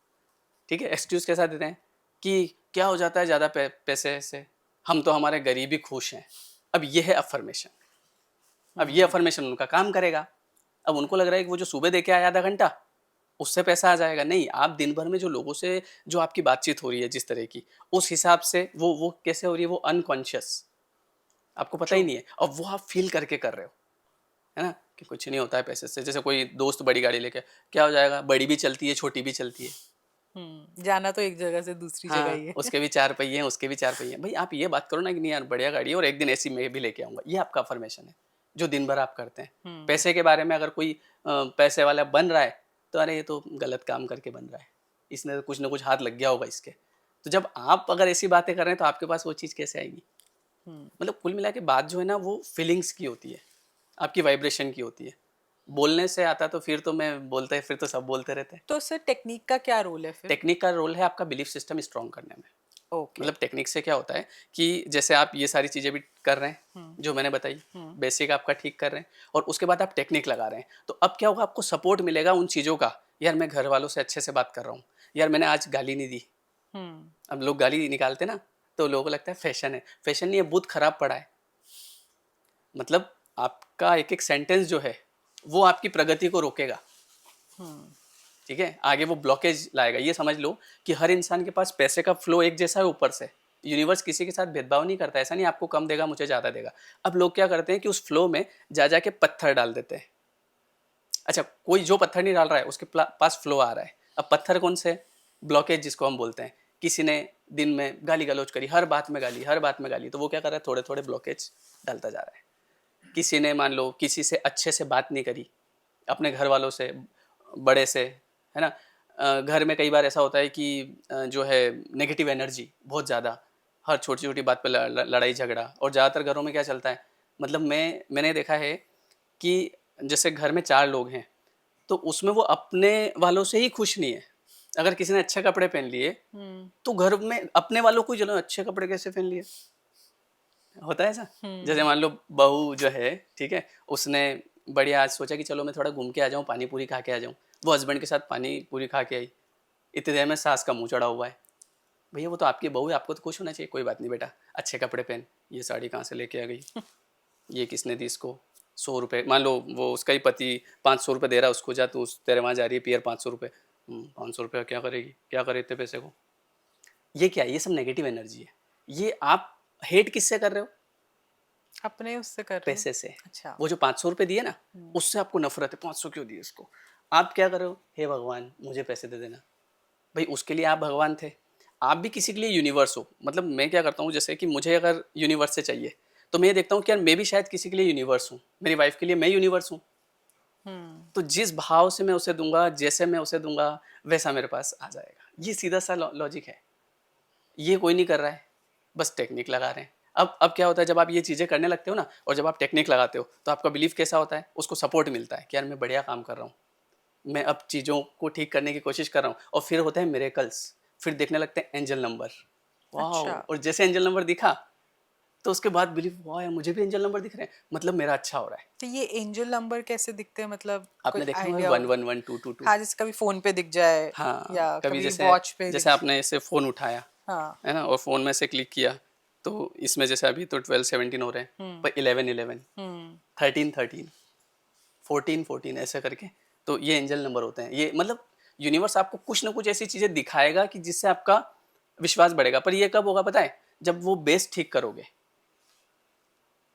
ठीक है, एक्सक्यूज कैसा देते हैं कि क्या हो जाता है ज़्यादा पैसे से, हम तो हमारे गरीबी खुश हैं। अब ये है अफर्मेशन। अब ये अफर्मेशन उनका काम करेगा। अब उनको लग रहा है कि वो जो सुबह दे के आया आधा घंटा, उससे पैसा आ जाएगा। नहीं, आप दिन भर में जो लोगों से जो आपकी बातचीत हो रही है जिस तरह की, उस हिसाब से वो कैसे हो रही है, वो अनकॉन्शियस, आपको पता ही ट्रू। नहीं है, और वो आप फील करके कर रहे हो, है ना, कि कुछ नहीं होता है पैसे से। जैसे कोई दोस्त बड़ी गाड़ी लेके, क्या हो जाएगा, बड़ी भी चलती है छोटी भी चलती है। जाना तो एक जगह से दूसरी जगह ही हाँ, है। उसके भी 4 पहिए हैं, उसके भी 4 पहिए हैं। भाई आप ये बात करो ना कि नहीं यार बढ़िया गाड़ी है और एक दिन ऐसी मैं भी लेके आऊँगा। ये आपका अफ़र्मेशन है, जो दिन भर आप करते हैं। पैसे के बारे में अगर कोई पैसे वाला बन रहा है, तो अरे ये तो गलत काम करके बन रहा है। इसने तो कुछ न कुछ हाथ लग गया होगा इसके। तो जब आप अगर ऐसी बातें कर रहे हैं तो आपके पास वो चीज़ कैसे आएगी? मतलब कुल मिला के बात जो है ना वो फीलिंग्स की होती है, आपकी वाइब्रेशन की होती है। बोलने से आता तो फिर तो मैं बोलते फिर तो सब बोलते रहते हैं। तो सर टेक्निक का क्या रोल है फिर? टेक्निक का रोल है आपका बिलीफ सिस्टम स्ट्रॉन्ग करने में। ओके। मतलब टेक्निक से क्या होता है कि जैसे आप ये सारी चीज़ें भी कर रहे हैं जो मैंने बताई, बेसिक आपका ठीक कर रहे हैं, और उसके बाद आप टेक्निक लगा रहे हैं, तो अब क्या होगा, आपको सपोर्ट मिलेगा उन चीज़ों का। यार मैं घर वालों से अच्छे से बात कर रहा हूँ, यार मैंने आज गाली नहीं दी। अब लोग गाली निकालते ना, तो लोगों को लगता है फैशन है। फैशन नहीं है, बुत खराब पड़ा है। मतलब आपका एक एक सेंटेंस जो है वो आपकी प्रगति को रोकेगा, ठीक है, आगे वो ब्लॉकेज लाएगा। ये समझ लो कि हर इंसान के पास पैसे का फ्लो एक जैसा है ऊपर से। यूनिवर्स किसी के साथ भेदभाव नहीं करता, ऐसा नहीं आपको कम देगा मुझे ज़्यादा देगा। अब लोग क्या करते हैं कि उस फ्लो में जा जा के पत्थर डाल देते हैं। अच्छा, कोई जो पत्थर नहीं डाल रहा है उसके पास फ्लो आ रहा है। अब पत्थर कौन से? ब्लॉकेज जिसको हम बोलते हैं। किसी ने दिन में गाली गलौज करी, हर बात में गाली, हर बात में गाली, तो वो क्या कर रहा है, थोड़े थोड़े ब्लॉकेज डालता जा रहा है। किसी ने मान लो किसी से अच्छे से बात नहीं करी, अपने घर वालों से, बड़े से, है ना, घर में कई बार ऐसा होता है कि जो है नेगेटिव एनर्जी बहुत ज़्यादा, हर छोटी छोटी बात पे लड़ाई झगड़ा। और ज़्यादातर घरों में क्या चलता है, मतलब मैंने देखा है कि जैसे घर में 4 लोग हैं, तो उसमें वो अपने वालों से ही खुश नहीं है। अगर किसी ने अच्छे कपड़े पहन लिए, तो घर में अपने वालों को ही चलो अच्छे कपड़े कैसे पहन लिए, होता है ऐसा। जैसे मान लो बहू जो है, ठीक है, उसने बढ़िया आज सोचा कि चलो मैं थोड़ा घूम के आ जाऊँ, पानी पूरी खा के आ जाऊँ। वो हस्बैंड के साथ पानी पूरी खा के आई, इतनी देर में सास का मुंह चढ़ा हुआ है। भैया वो तो आपकी बहू है, आपको तो खुश होना चाहिए। कोई बात नहीं बेटा, अच्छे कपड़े पहन, ये साड़ी कहाँ से लेके आ गई, ये किसने दी इसको, 100 रुपये, मान लो वो उसका ही पति 500 रुपये दे रहा है उसको, जा तू तेरे वहाँ जा रही है पियर 500 रुपये। 500 रुपये क्या करेगी, क्या करे इतने पैसे को। ये क्या है, ये सब नेगेटिव एनर्जी है। ये आप हेट किससे कर रहे हो? अपने उससे कर रहे हो? पैसे से। अच्छा। वो जो 500 रुपये दिए ना, उससे आपको नफरत है, 500 क्यों दिए उसको। आप क्या कर रहे हो, हे भगवान मुझे पैसे दे देना। भाई उसके लिए आप भगवान थे, आप भी किसी के लिए यूनिवर्स हो। मतलब मैं क्या करता हूँ, जैसे कि मुझे अगर यूनिवर्स से चाहिए, तो मैं ये देखता हूँ कि यार मैं भी शायद किसी के लिए यूनिवर्स हूँ, मेरी वाइफ के लिए मैं यूनिवर्स हूँ। तो जिस भाव से मैं उसे दूंगा, जैसे मैं उसे दूंगा, वैसा मेरे पास आ जाएगा। ये सीधा सा लॉजिक है। ये कोई नहीं कर रहा है, बस टेक्निक लगा रहे हैं। अब क्या होता है, जब आप ये चीज़ें करने लगते हो ना, और जब आप टेक्निक लगाते हो, तो आपका बिलीफ कैसा होता है, उसको सपोर्ट मिलता है कि यार मैं बढ़िया काम कर रहा हूँ, मैं अब चीज़ों को ठीक करने की कोशिश कर रहा हूँ। और फिर होता है मिरेकल्स, फिर देखने लगते हैं एंजल नंबर। वाह, अच्छा। और जैसे एंजल नंबर दिखा, तो उसके बाद बिलीव, वाह यार मुझे भी एंजल नंबर दिख रहे हैं, मतलब मेरा अच्छा हो रहा है। तो ये एंजल नंबर कैसे दिखते हैं, मतलब कोई आपने देखा होगा आइडिया हो? 111222। हाँ, जैसे कभी फोन पे दिख जाए हाँ, या कभी कभी जैसे वॉच पे जैसे दिख। आपने ऐसे फ़ोन उठाया, हाँ। है ना, और फ़ोन में से क्लिक किया, तो इसमें जैसे अभी तो 12 17 हो रहे हैं, पर 11 11, 13 13, 14 14 ऐसे करके, तो ये एंजल नंबर होते हैं। ये मतलब यूनिवर्स आपको कुछ ना कुछ ऐसी चीज़ें दिखाएगा कि जिससे आपका विश्वास बढ़ेगा। पर ये कब होगा पता है, जब वो बेस ठीक करोगे।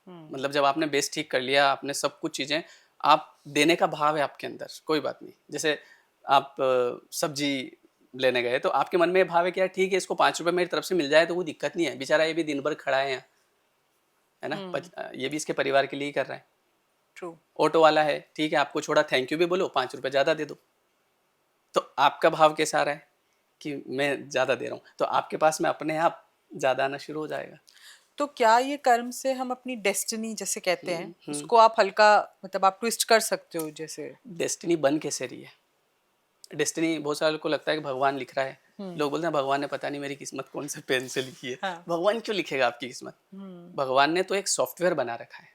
मतलब जब आपने बेस ठीक कर लिया, आपने सब कुछ चीज़ें, आप देने का भाव है आपके अंदर, कोई बात नहीं। जैसे आप सब्जी लेने गए तो आपके मन में ये भाव है कि यार ठीक है, इसको 5 रुपए मेरी तरफ से मिल जाए तो कोई दिक्कत नहीं है, बेचारा ये भी दिन भर खड़ा है यहाँ, है ना, ये भी इसके परिवार के लिए ही कर रहा है। ट्रू। ऑटो वाला है, ठीक है, आपको छोड़ा, थैंक यू भी बोलो, 5 रुपए ज़्यादा दे दो। तो आपका भाव कैसा आ रहा है कि मैं ज़्यादा दे रहा हूँ, तो आपके पास में अपने आप ज़्यादा आना शुरू हो जाएगा। तो क्या ये कर्म से हम अपनी डेस्टिनी जैसे कहते हैं, हम्म। उसको आप हल्का, मतलब आप ट्विस्ट कर सकते हो जैसे? डेस्टिनी बन कैसे रही है? डेस्टिनी बहुत सारे लोग को लगता है कि भगवान लिख रहा है। लोग बोलते हैं भगवान ने पता नहीं मेरी किस्मत कौन से पेन से लिखी है। हाँ। भगवान क्यों लिखेगा आपकी किस्मत? भगवान ने तो एक सॉफ्टवेयर बना रखा है।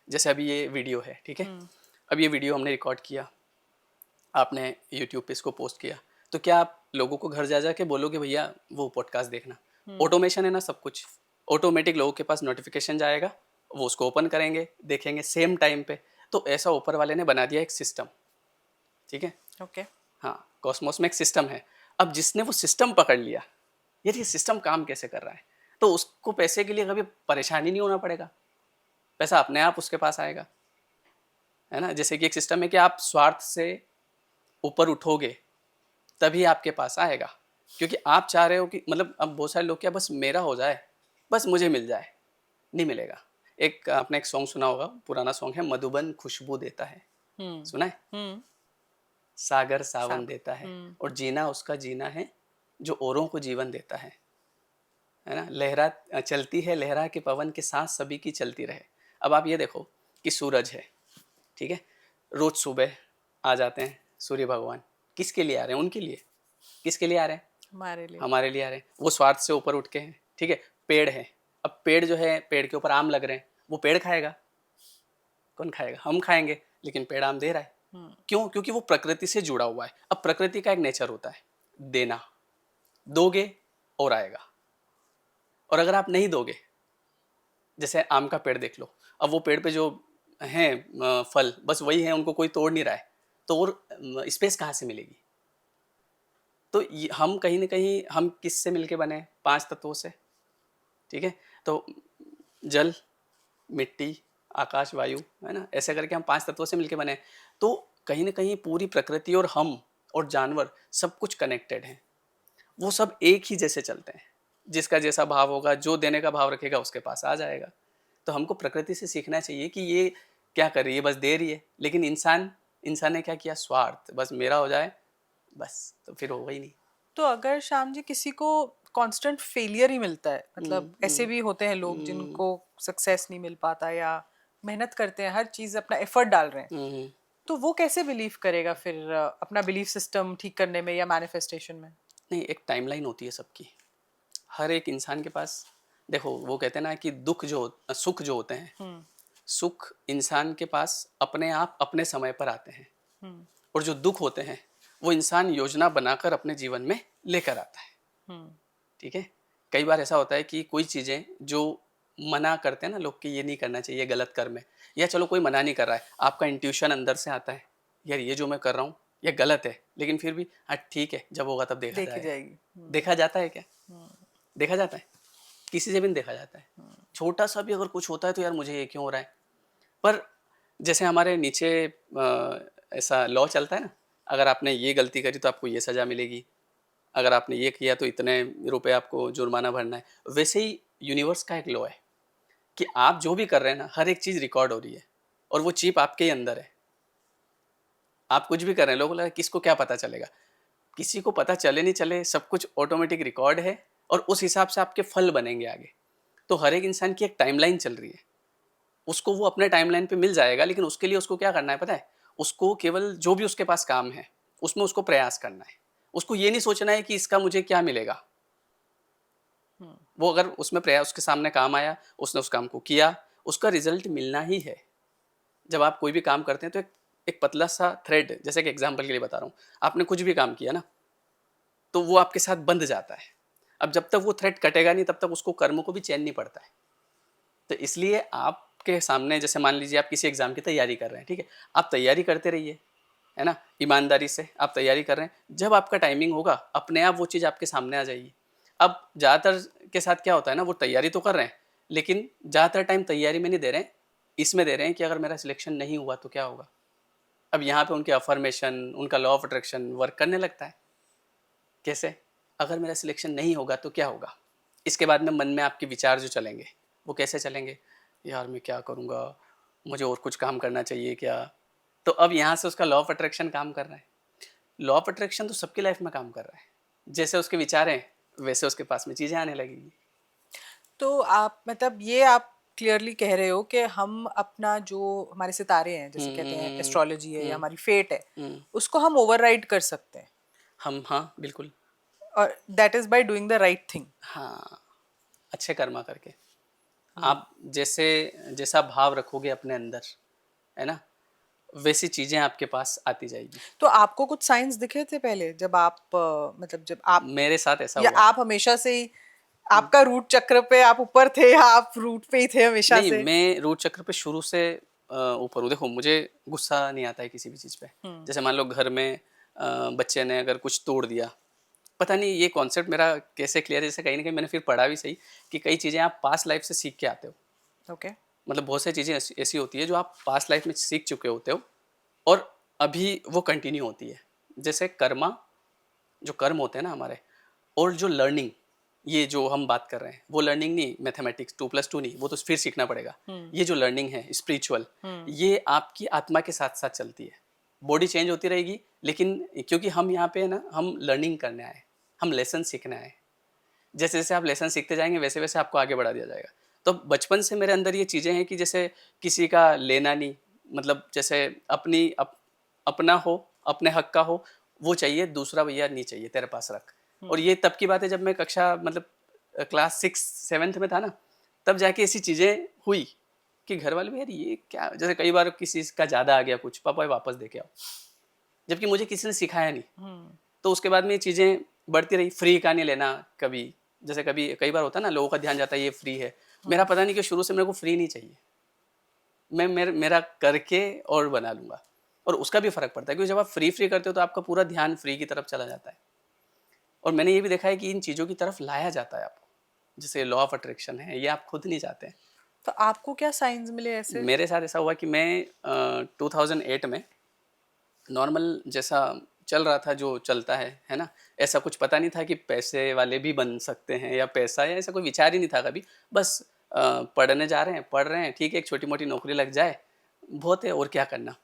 जैसे अभी ये वीडियो है, ठीक है, अब ये वीडियो हमने रिकॉर्ड किया, आपने यूट्यूब पे इसको पोस्ट किया, तो क्या आप लोगों को घर जा के बोलोगे भैया वो पॉडकास्ट देखना? ऑटोमेशन है ना सब कुछ, ऑटोमेटिक लोगों के पास नोटिफिकेशन जाएगा, वो उसको ओपन करेंगे, देखेंगे सेम टाइम पे। तो ऐसा ऊपर वाले ने बना दिया एक सिस्टम, ठीक है। ओके। हाँ, कॉस्मोस में एक सिस्टम है। अब जिसने वो सिस्टम पकड़ लिया, यार ये सिस्टम काम कैसे कर रहा है, तो उसको पैसे के लिए कभी परेशानी नहीं होना पड़ेगा, पैसा अपने आप उसके पास आएगा, है ना। जैसे कि एक सिस्टम है कि आप स्वार्थ से ऊपर उठोगे तभी आपके पास आएगा, क्योंकि आप चाह रहे हो कि मतलब अब बहुत सारे लोग क्या बस मेरा हो जाए, बस मुझे मिल जाए, नहीं मिलेगा। एक आपने एक सॉन्ग सुना होगा, पुराना सॉन्ग है, मधुबन खुशबू देता है, सुना है? सागर सावन देता है, और जीना उसका जीना है जो औरों को जीवन देता है ना। लहरा चलती है लहरा के पवन के साथ सभी की चलती रहे। अब आप ये देखो कि सूरज है, ठीक है, रोज सुबह आ जाते हैं सूर्य भगवान, किसके लिए आ रहे हैं? उनके लिए। किसके लिए आ रहे हैं? हमारे लिए। हमारे लिए आ रहे हैं। वो स्वार्थ से ऊपर उठ के हैं, ठीक है। पेड़ है, अब पेड़ जो है, पेड़ के ऊपर आम लग रहे हैं, वो पेड़ खाएगा? कौन खाएगा? हम खाएंगे, लेकिन पेड़ आम दे रहा है, क्यों? क्योंकि वो प्रकृति से जुड़ा हुआ है। अब प्रकृति का एक नेचर होता है देना, दोगे और आएगा, और अगर आप नहीं दोगे, जैसे आम का पेड़ देख लो, अब वो पेड़ पे जो हैं फल बस वही है, उनको कोई तोड़ नहीं रहा है, तो और स्पेस कहाँ से मिलेगी? तो हम कहीं ना कहीं हम किससे मिलके बने? 5 तत्वों से, ठीक है। तो जल, मिट्टी, आकाश, वायु, है ना, ऐसे करके हम 5 तत्वों से मिलके बने। तो कहीं ना कहीं पूरी प्रकृति और हम और जानवर सब कुछ कनेक्टेड हैं, वो सब एक ही जैसे चलते हैं। जिसका जैसा भाव होगा, जो देने का भाव रखेगा उसके पास आ जाएगा। तो हमको प्रकृति से सीखना चाहिए कि ये क्या कर रही है, बस दे रही है, लेकिन इंसान ने क्या किया? स्वार्थ, बस मेरा हो जाए बस, तो फिर होगा ही नहीं। तो अगर श्याम जी किसी को कांस्टेंट फेलियर ही मिलता है, मतलब ऐसे भी होते हैं लोग जिनको सक्सेस नहीं मिल पाता, या मेहनत करते हैं, हर चीज अपना एफर्ट डाल रहे हैं, तो वो कैसे बिलीव करेगा फिर अपना बिलीफ सिस्टम ठीक करने में या मैनिफेस्टेशन में? नहीं, एक टाइमलाइन होती है सबकी, हर एक इंसान के पास। देखो वो कहते हैं ना कि सुख जो होते हैं, सुख इंसान के पास अपने आप अपने समय पर आते हैं, और जो दुख होते हैं वो इंसान योजना बनाकर अपने जीवन में लेकर आता है, ठीक है। कई बार ऐसा होता है कि कोई चीज़ें जो मना करते हैं ना लोग कि ये नहीं करना चाहिए, गलत कर्म है, या चलो कोई मना नहीं कर रहा है, आपका इंट्यूशन अंदर से आता है, यार ये जो मैं कर रहा हूँ ये गलत है, लेकिन फिर भी हाँ ठीक है, जब होगा तब देखा देखी जाएगा। जाएगी। देखा जाता है क्या? देखा जाता है? किसी से भी नहीं देखा जाता है। छोटा सा भी अगर कुछ होता है तो यार मुझे ये क्यों हो रहा है। पर जैसे हमारे नीचे ऐसा लॉ चलता है ना, अगर आपने ये गलती करी तो आपको ये सज़ा मिलेगी, अगर आपने ये किया तो इतने रुपए आपको जुर्माना भरना है। वैसे ही यूनिवर्स का एक लॉ है कि आप जो भी कर रहे हैं ना, हर एक चीज़ रिकॉर्ड हो रही है, और वो चिप आपके ही अंदर है। आप कुछ भी कर रहे हैं, लोगों को लगा किसको क्या पता चलेगा, किसी को पता चले नहीं चले, सब कुछ ऑटोमेटिक रिकॉर्ड है, और उस हिसाब से आपके फल बनेंगे आगे। तो हर एक इंसान की एक टाइमलाइन चल रही है, उसको वो अपने टाइमलाइन पे मिल जाएगा, लेकिन उसके लिए उसको क्या करना है पता है? उसको केवल जो भी उसके पास काम है उसमें उसको प्रयास करना है। उसको ये नहीं सोचना है कि इसका मुझे क्या मिलेगा। वो अगर उसमें प्रयास, उसके सामने काम आया, उसने उस काम को किया, उसका रिजल्ट मिलना ही है। जब आप कोई भी काम करते हैं तो एक पतला सा थ्रेड, जैसे कि एग्जाम्पल के लिए बता रहा हूँ, आपने कुछ भी काम किया ना, तो वो आपके साथ बंध जाता है। अब जब तक वो थ्रेड कटेगा नहीं तब तक उसको कर्म को भी चैन नहीं पड़ता है। तो इसलिए आपके सामने, जैसे मान लीजिए आप किसी एग्जाम की तैयारी कर रहे हैं, ठीक है, आप तैयारी करते रहिए, है ना, ईमानदारी से आप तैयारी कर रहे हैं। जब आपका टाइमिंग होगा अपने आप वो चीज़ आपके सामने आ जाएगी। अब ज़्यादातर के साथ क्या होता है ना, वो तैयारी तो कर रहे हैं, लेकिन ज़्यादातर टाइम तैयारी में नहीं दे रहे हैं, इसमें दे रहे हैं कि अगर मेरा सिलेक्शन नहीं हुआ तो क्या होगा। अब यहाँ पे उनके अफर्मेशन, उनका लॉ ऑफ अट्रैक्शन वर्क करने लगता है। कैसे? अगर मेरा सिलेक्शन नहीं होगा तो क्या होगा? इसके बाद में मन में आपके विचार जो चलेंगे, वो कैसे चलेंगे? यार मैं क्या करूँगा? मुझे और कुछ काम करना चाहिए क्या? तो अब यहाँ से उसका लॉ ऑफ अट्रैक्शन काम कर रहा है। लॉ ऑफ अट्रैक्शन तो सबकी लाइफ में काम कर रहा है। जैसे उसके विचार हैं, वैसे उसके पास में चीज़ें आने लगेंगी। तो आप मतलब ये आप क्लियरली कह रहे हो कि हम अपना जो हमारे सितारे हैं, जैसे कहते हैं एस्ट्रोलॉजी है या हुँ, हमारी फेट है, हुँ। उसको हम ओवरराइड कर सकते हैं, हाँ, बिल्कुल। और that is by doing the right thing. हाँ, अच्छे कर्मा करके। आप जैसे जैसा भाव रखोगे अपने अंदर, है ना? वैसी चीज़ें आपके पास आती जाएगी। तो आपको कुछ साइंस दिखे थे पहले जब आप मतलब जब आप, मेरे साथ ऐसा या हुआ। आप हमेशा से ही हुँ। आपका रूट चक्र पे आप ऊपर थे, या आप रूट पे ही थे हमेशा नहीं, से? मैं रूट चक्र पे शुरू से ऊपर हूँ। देखो, मुझे गुस्सा नहीं आता है किसी भी चीज़ पे। जैसे मान लो घर में बच्चे ने अगर कुछ तोड़ दिया, पता नहीं ये कॉन्सेप्ट मेरा कैसे क्लियर है, जैसे कहीं न कहीं मैंने फिर पढ़ा भी सही कि कई चीज़ें आप पास्ट लाइफ़ से सीख के आते हो। ओके। मतलब बहुत सारी चीज़ें ऐसी ऐसी होती है जो आप पास्ट लाइफ़ में सीख चुके होते हो और अभी वो कंटिन्यू होती है। जैसे कर्मा, जो कर्म होते हैं ना हमारे, और जो लर्निंग, ये जो हम बात कर रहे हैं, वो लर्निंग नहीं मैथमेटिक्स 2+2 नहीं, वो तो फिर सीखना पड़ेगा। ये जो लर्निंग है स्पिरिचुअल, ये आपकी आत्मा के साथ साथ चलती है। बॉडी चेंज होती रहेगी, लेकिन क्योंकि हम यहाँ पे है ना, हम लर्निंग करने आए, हम लेसन सीखने आए। जैसे जैसे आप लेसन सीखते जाएंगे वैसे वैसे आपको आगे बढ़ा दिया जाएगा। तो बचपन से मेरे अंदर ये चीज़ें हैं कि जैसे किसी का लेना नहीं, मतलब जैसे अपना हो, अपने हक का हो, वो चाहिए, दूसरा भैया नहीं चाहिए, तेरे पास रख। और ये तब की बात है जब मैं कक्षा मतलब क्लास 6-7 में था ना, तब जाके ऐसी चीज़ें हुई कि घर वाले भी, यार ये क्या, जैसे कई बार किसी का ज़्यादा आ गया कुछ, पापा ये वापस दे के आओ, जबकि मुझे किसी ने सिखाया नहीं। तो उसके बाद में ये चीज़ें बढ़ती रही। फ्री का नहीं लेना कभी, जैसे कभी कई बार होता है ना, लोगों का ध्यान जाता है ये फ्री है, मेरा पता नहीं कि शुरू से मेरे को फ्री नहीं चाहिए, मैं मेरा करके और बना लूँगा। और उसका भी फ़र्क पड़ता है, क्योंकि जब आप फ्री फ्री करते हो तो आपका पूरा ध्यान फ्री की तरफ चला जाता है। और मैंने ये भी देखा है कि इन चीज़ों की तरफ लाया जाता है आपको, जैसे लॉ ऑफ अट्रैक्शन है, ये आप खुद नहीं चाहते हैं। तो आपको क्या साइंस मिले ऐसे? मेरे साथ ऐसा हुआ कि मैं 2008 में नॉर्मल जैसा चल रहा था, जो चलता है ना? ऐसा कुछ पता नहीं था कि पैसे वाले भी बन सकते हैं, या पैसा, या ऐसा कोई विचार ही नहीं था कभी। बस पढ़ने जा रहे हैं, पढ़ रहे हैं, ठीक है, एक छोटी-मोटी नौकरी लग जाए, बहुत है, और क्या करना।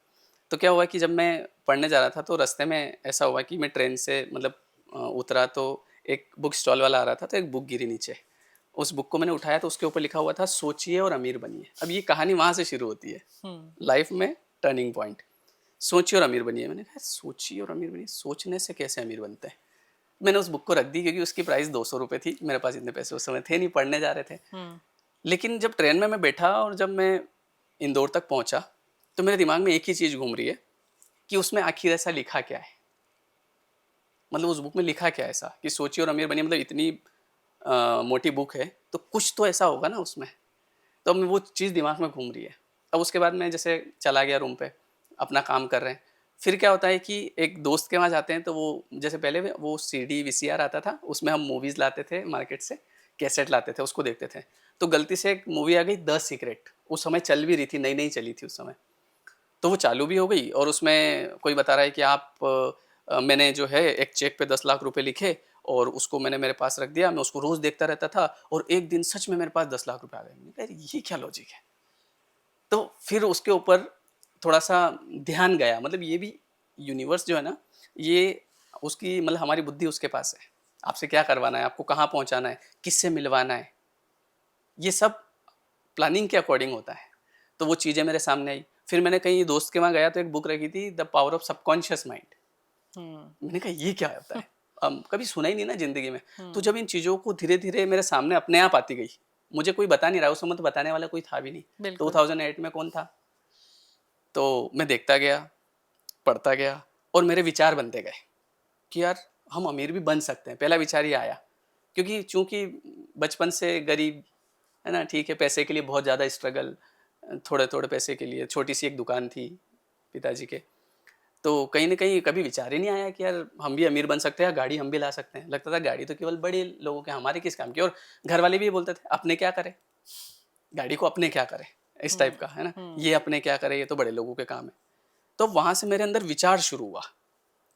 तो क्या हुआ कि जब मैं पढ़ने जा रहा था तो रास्ते में ऐसा हुआ कि मैं ट्रेन से मतलब उतरा, तो एक बुक स्टॉल वाला आ रहा था, तो एक बुक गिरी नीचे। उस बुक को मैंने उठाया तो उसके ऊपर लिखा हुआ था, सोचिए और अमीर बनिए। अब ये कहानी वहाँ से शुरू होती है, लाइफ में टर्निंग पॉइंट। सोचिए और अमीर बनिए। मैंने कहा सोचिए और अमीर बनिए, सोचने से कैसे अमीर बनते हैं? मैंने उस बुक को रख दी, क्योंकि उसकी प्राइस 200 रुपये थी, मेरे पास इतने पैसे उस समय थे नहीं, पढ़ने जा रहे थे। लेकिन जब ट्रेन में मैं बैठा और जब मैं इंदौर तक पहुंचा, तो मेरे दिमाग में एक ही चीज़ घूम रही है कि उसमें आखिर ऐसा लिखा क्या है, मतलब उस बुक में लिखा क्या है ऐसा कि सोचिए और अमीर बनिए, मतलब इतनी मोटी बुक है, तो कुछ तो ऐसा होगा ना उसमें। तो अब वो चीज़ दिमाग में घूम रही है। अब उसके बाद मैं जैसे चला गया रूम पे, अपना काम कर रहे हैं। फिर क्या होता है कि एक दोस्त के वहाँ जाते हैं, तो वो जैसे पहले वो सीडी वीसीआर आता था, उसमें हम मूवीज़ लाते थे मार्केट से, कैसेट लाते थे, उसको देखते थे। तो गलती से एक मूवी आ गई द सीक्रेट, उस समय चल भी रही थी, नई-नई चली थी उस समय। तो वो चालू भी हो गई, और उसमें कोई बता रहा है कि मैंने जो है एक चेक पे 10 लाख रुपए लिखे, और उसको मैंने मेरे पास रख दिया, मैं उसको रोज़ देखता रहता था, और एक दिन सच में मेरे पास 10 लाख रुपए आ गए। मैंने कहा, यार ये क्या लॉजिक है? तो फिर उसके ऊपर थोड़ा-सा ध्यान गया, मतलब ये भी यूनिवर्स जो है ना, ये उसकी मतलब हमारी बुद्धि उसके पास है। आपसे क्या करवाना है, आपको कहाँ पहुँचाना है, किससे मिलवाना है, ये सब प्लानिंग के अकॉर्डिंग होता है। तो वो चीज़ें मेरे सामने आई। फिर मैंने कहीं दोस्त के वहाँ गया तो एक बुक रखी थी, the power of subconscious mind. मैंने कहा ये क्या होता है? कभी सुना ही नहीं ना ज़िंदगी में। तो जब इन चीज़ों को धीरे-धीरे मेरे सामने अपने आप आती गई, मुझे कोई बता नहीं रहा, उस समय तो बताने वाला कोई था भी नहीं। बिल्कुल। 2008 में कौन था? तो मैं देखता गया, पढ़ता गया, और मेरे विचार बनते गए कि यार हम अमीर भी बन सकते हैं। पहला विचार ये आया, क्योंकि चूँकि बचपन से गरीब, है ना, ठीक है, पैसे के लिए बहुत ज़्यादा स्ट्रगल, थोड़े-थोड़े पैसे के लिए, छोटी-सी एक दुकान थी पिताजी के। तो कहीं न कहीं कभी विचार ही नहीं आया कि यार हम भी अमीर बन सकते हैं, गाड़ी हम भी ला सकते हैं। लगता था गाड़ी तो केवल बड़े लोगों के, हमारे किस काम की। और घर वाले भी ये बोलते थे, अपने क्या करें? गाड़ी को अपने क्या करें? इस टाइप का, है ना? ये अपने क्या करें, ये तो बड़े लोगों के काम है। तो वहाँ से मेरे अंदर विचार शुरू हुआ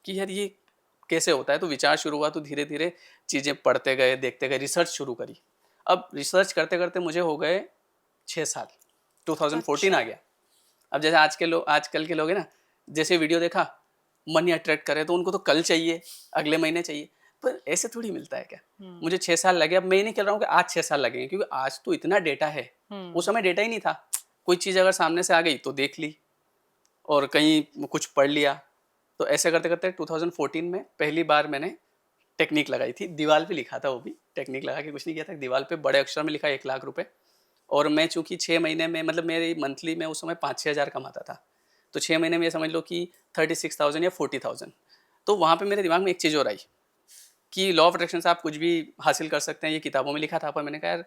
कि यार ये कैसे होता है, तो विचार शुरू हुआ, तो धीरे धीरे चीज़ें पढ़ते गए, देखते गए, रिसर्च शुरू करी। अब रिसर्च करते करते मुझे हो गए 6 साल, 2014 आ अच्छा। गया। अब जैसे आजकल के लोग हैं ना, जैसे वीडियो देखा, मनी अट्रैक्ट करे तो उनको तो कल चाहिए, अगले महीने चाहिए, पर ऐसे थोड़ी मिलता है क्या। मुझे 6 साल लगे। अब मैं ये नहीं कह रहा हूँ कि आज 6 साल लगेंगे, क्योंकि आज तो इतना डेटा है, उस समय डेटा ही नहीं था। कोई चीज़ अगर सामने से आ गई तो देख ली, और कहीं कुछ पढ़ लिया। तो ऐसे करते करते 2014 में पहली बार मैंने टेक्निक लगाई थी, दीवार पे लिखा था, वो भी टेक्निक लगा के कुछ नहीं किया था, दीवार पे बड़े अक्षर में लिखा 1 लाख रुपए। और मैं चूंकि 6 महीने में, मतलब मेरी मंथली में उस समय 5-6 हज़ार कमाता था, तो 6 महीने में ये समझ लो कि 36,000 या 40,000। तो वहाँ पे मेरे दिमाग में एक चीज़ और आई कि लॉ ऑफ अट्रैक्शन से आप कुछ भी हासिल कर सकते हैं, ये किताबों में लिखा था, पर मैंने कहा यार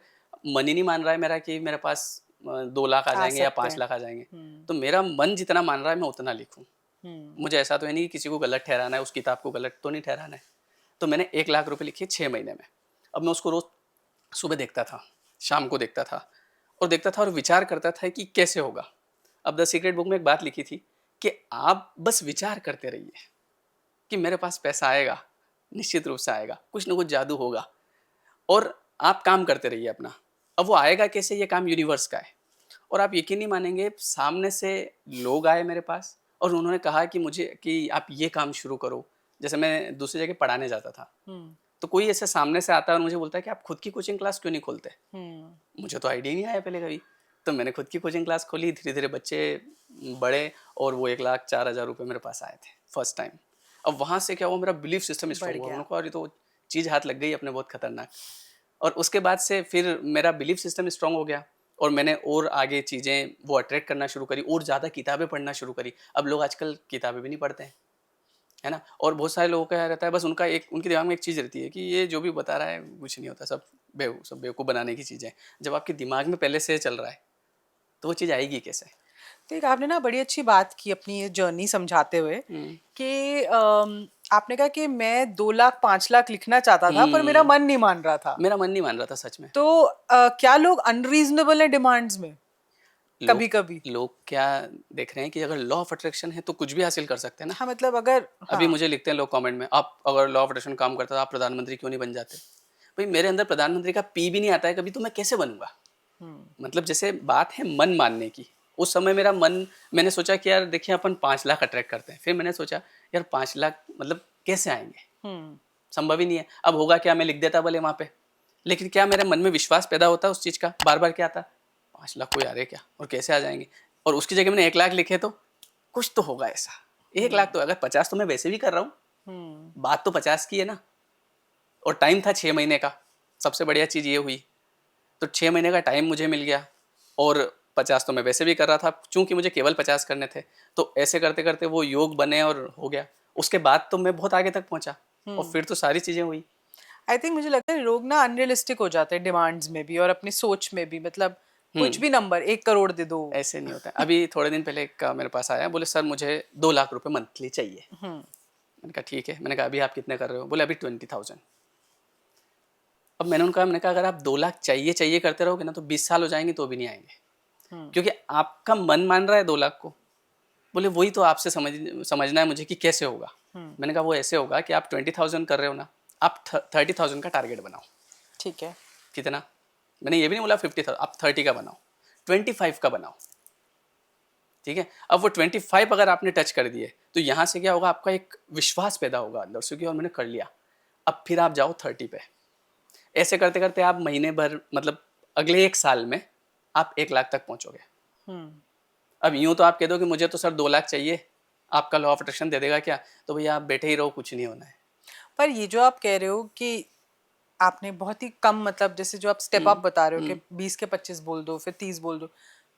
मन ही नहीं मान रहा है मेरा कि मेरे पास 2 लाख आ जाएंगे या सकते 5 हैं। लाख आ जाएंगे। तो मेरा मन जितना मान रहा है मैं उतना लिखूँ। मुझे ऐसा तो है नहीं कि किसी को गलत ठहराना है, उस किताब को गलत तो नहीं ठहराना है। तो मैंने 1 लाख रुपए लिखे 6 महीने में। अब मैं उसको रोज सुबह देखता था, शाम को देखता था, और देखता था और विचार करता था कि कैसे होगा। अब द सीक्रेट बुक में एक बात लिखी थी कि आप बस विचार करते रहिए कि मेरे पास पैसा आएगा, निश्चित रूप से आएगा, कुछ ना कुछ जादू होगा, और आप काम करते रहिए अपना। अब वो आएगा कैसे, ये काम यूनिवर्स का है। और आप यकीन नहीं मानेंगे, सामने से लोग आए मेरे पास और उन्होंने कहा कि मुझे कि आप ये काम शुरू करो। जैसे मैं दूसरी जगह पढ़ाने जाता था, तो कोई ऐसे सामने से आता है और मुझे बोलता है कि आप खुद की कोचिंग क्लास क्यों नहीं खोलते। मुझे तो आइडिया नहीं आया पहले कभी। तो मैंने खुद की कोचिंग क्लास खोली, धीरे धीरे बच्चे बढ़े, और वो 1,04,000 रुपये मेरे पास आए थे फर्स्ट टाइम। अब वहाँ से क्या हुआ, मेरा बिलीफ सिस्टम बढ़ स्ट्रॉन्ग हुआ। गया। उन्होंने कहा अरे तो चीज़ हाथ लग गई अपने, बहुत खतरनाक। और उसके बाद से फिर मेरा बिलीफ सिस्टम स्ट्रांग हो गया, और मैंने और आगे चीज़ें वो अट्रैक्ट करना शुरू करी, और ज़्यादा किताबें पढ़ना शुरू करी। अब लोग आजकल किताबें भी नहीं पढ़ते हैं, है ना। और बहुत सारे लोगों का क्या रहता है, बस उनके दिमाग में एक चीज़ रहती है कि ये जो भी बता रहा है कुछ नहीं होता, सब बेवकूफ़ बनाने की चीज़ें। जब आपके दिमाग में पहले से चल रहा है तो वो चीज़ आएगी कैसे। तो एक आपने ना बड़ी अच्छी बात की अपनी ये जर्नी समझाते हुए कि आपने कहा कि मैं 2 लाख 5 लाख लिखना चाहता था पर मेरा मन नहीं मान रहा था। मेरा मन नहीं मान रहा था सच में। तो क्या लोग अनरीजनेबल है डिमांड्स में लोग कभी कभी? लोग क्या देख रहे हैं कि अगर लॉ ऑफ अट्रैक्शन है तो कुछ भी हासिल कर सकते हैं ना। हाँ मतलब अगर अभी हाँ। मुझे लिखते हैं लोग कमेंट में, आप अगर लॉ ऑफ अट्रैक्शन काम करता तो आप प्रधानमंत्री क्यों नहीं बन जाते। भाई मेरे अंदर प्रधानमंत्री का पी भी नहीं आता है कभी, तो मैं कैसे बनूंगा। मतलब जैसे बात है मन मानने की, उस समय मेरा मन, मैंने सोचा कि यार देखिए अपन 5 लाख अट्रैक्ट करते हैं। फिर मैंने सोचा यार 5 लाख मतलब कैसे आएंगे, संभव ही नहीं है। अब होगा क्या, मैं लिख देता भले वहाँ पे, लेकिन क्या मेरे मन में विश्वास पैदा होता उस चीज़ का। बार बार क्या आता, 5 लाख कोई आ रहे क्या और कैसे आ जाएंगे। और उसकी जगह मैंने 1 लाख लिखे तो कुछ तो होगा ऐसा। 1 लाख तो, अगर 50 तो मैं वैसे भी कर रहा हूँ, बात तो 50 की है ना। और टाइम था 6 महीने का, सबसे बढ़िया चीज़ ये हुई। तो 6 महीने का टाइम मुझे मिल गया, और 50 तो मैं वैसे भी कर रहा था, चूंकि मुझे केवल 50 करने थे। तो ऐसे करते करते वो योग बने और हो गया। उसके बाद तो मैं बहुत आगे तक पहुंचा, और फिर तो सारी चीज़ें हुई। आई थिंक मुझे लगता है लोग ना अनरियलिस्टिक हो जाते हैं डिमांड्स में भी और अपनी सोच में भी। मतलब कुछ भी नंबर 1 करोड़ दे दो। ऐसे नहीं होता है। अभी थोड़े दिन पहले एक मेरे पास आया, बोले सर मुझे 2 लाख रुपए मंथली चाहिए। मैंने कहा ठीक है। मैंने कहा अभी आप कितने कर रहे हो, बोले अभी 20,000। अब मैंने कहा अगर आप 2 लाख चाहिए चाहिए करते रहोगे ना तो 20 साल हो जाएंगे तो भी नहीं आएंगे, क्योंकि आपका मन मान रहा है 2 लाख को। बोले वही तो आपसे समझना है मुझे कि कैसे होगा। मैंने कहा वो ऐसे होगा कि आप 20,000 कर रहे हो ना, आप 30,000 का टारगेट बनाओ। ठीक है। कितना, मैंने ये भी नहीं बोला 50,000, आप 30 का बनाओ, 25 का बनाओ। ठीक है। अब वो 25 अगर आपने टच कर दिए तो यहाँ से क्या होगा, आपका एक विश्वास पैदा होगा अंदर से कि और मैंने कर लिया। अब फिर आप जाओ 30 पे। ऐसे करते करते आप महीने भर, मतलब अगले 1 साल में आप 1 लाख तक पहुँचोगे। अब यूँ तो आप कह दो कि मुझे तो सर 2 लाख चाहिए, आपका लॉ ऑफ अट्रैक्शन दे देगा क्या, तो भैया आप बैठे ही रहो, कुछ नहीं होना है। पर ये जो आप कह रहे हो कि आपने बहुत ही कम, मतलब जैसे जो आप स्टेप अप बता रहे हो कि 20 के 25 बोल दो फिर 30 बोल दो,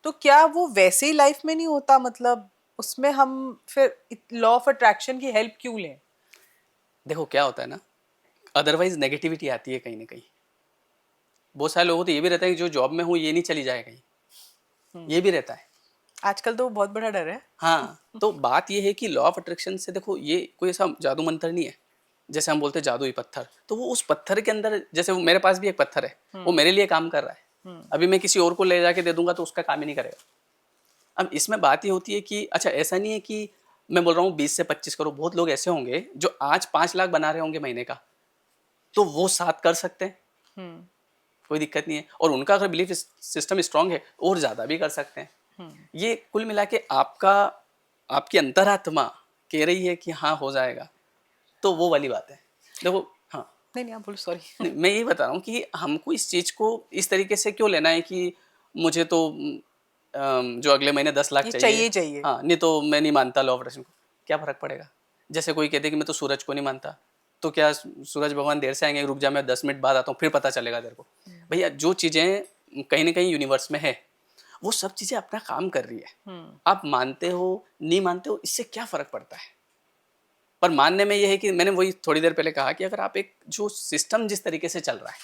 तो क्या वो वैसे ही लाइफ में नहीं होता? मतलब उसमें हम फिर लॉ ऑफ अट्रैक्शन की हेल्प क्यों लें? देखो क्या होता है ना, अदरवाइज नेगेटिविटी आती है कहीं ना कहीं। बहुत सारे लोगों को तो ये भी रहता है कि जो जॉब में हूँ ये नहीं चली जाए कहीं, ये भी रहता है। आजकल तो बहुत बड़ा डर है। हाँ, तो बात ये है कि लॉ ऑफ अट्रैक्शन से देखो, ये कोई ऐसा जादू मंत्र नहीं है। जैसे हम बोलते हैं जादुई पत्थर, तो वो उस पत्थर के अंदर, जैसे वो मेरे पास भी एक पत्थर है, वो मेरे लिए काम कर रहा है। अभी मैं किसी और को ले जाके दे दूंगा तो उसका काम ही नहीं करेगा। अब इसमें बात ये होती है कि अच्छा ऐसा नहीं है कि मैं बोल रहा हूँ 20 से 25 करोड़, बहुत लोग ऐसे होंगे जो आज 5 लाख बना रहे होंगे महीने का, तो वो 7 कर सकते हैं, कोई दिक्कत नहीं है। और उनका अगर बिलीफ सिस्टम स्ट्रांग है और ज़्यादा भी कर सकते हैं। ये कुल मिला के आपकी अंतरात्मा कह रही है कि हाँ हो जाएगा, तो वो वाली बात है। देखो, हाँ नहीं आप बोलो, सॉरी। मैं यही बता रहा हूँ कि हमको इस चीज़ को इस तरीके से क्यों लेना है कि मुझे तो जो अगले महीने 10 लाख ये चाहिए, चाहिए। हाँ, नहीं तो मैं नहीं मानता लॉ ऑफ अट्रैक्शन को। क्या फ़र्क पड़ेगा? जैसे कोई कहते कि मैं तो सूरज को नहीं मानता, तो क्या सूरज भगवान देर से आएंगे, रुक जा मैं 10 मिनट बाद आता हूँ फिर पता चलेगा तेरे को। भैया जो चीज़ें कहीं ना कहीं यूनिवर्स में है, वो सब चीज़ें अपना काम कर रही है। आप मानते हो नहीं मानते हो, इससे क्या फ़र्क पड़ता है? पर मानने में ये है कि मैंने वही थोड़ी देर पहले कहा कि अगर आप एक जो सिस्टम जिस तरीके से चल रहा है,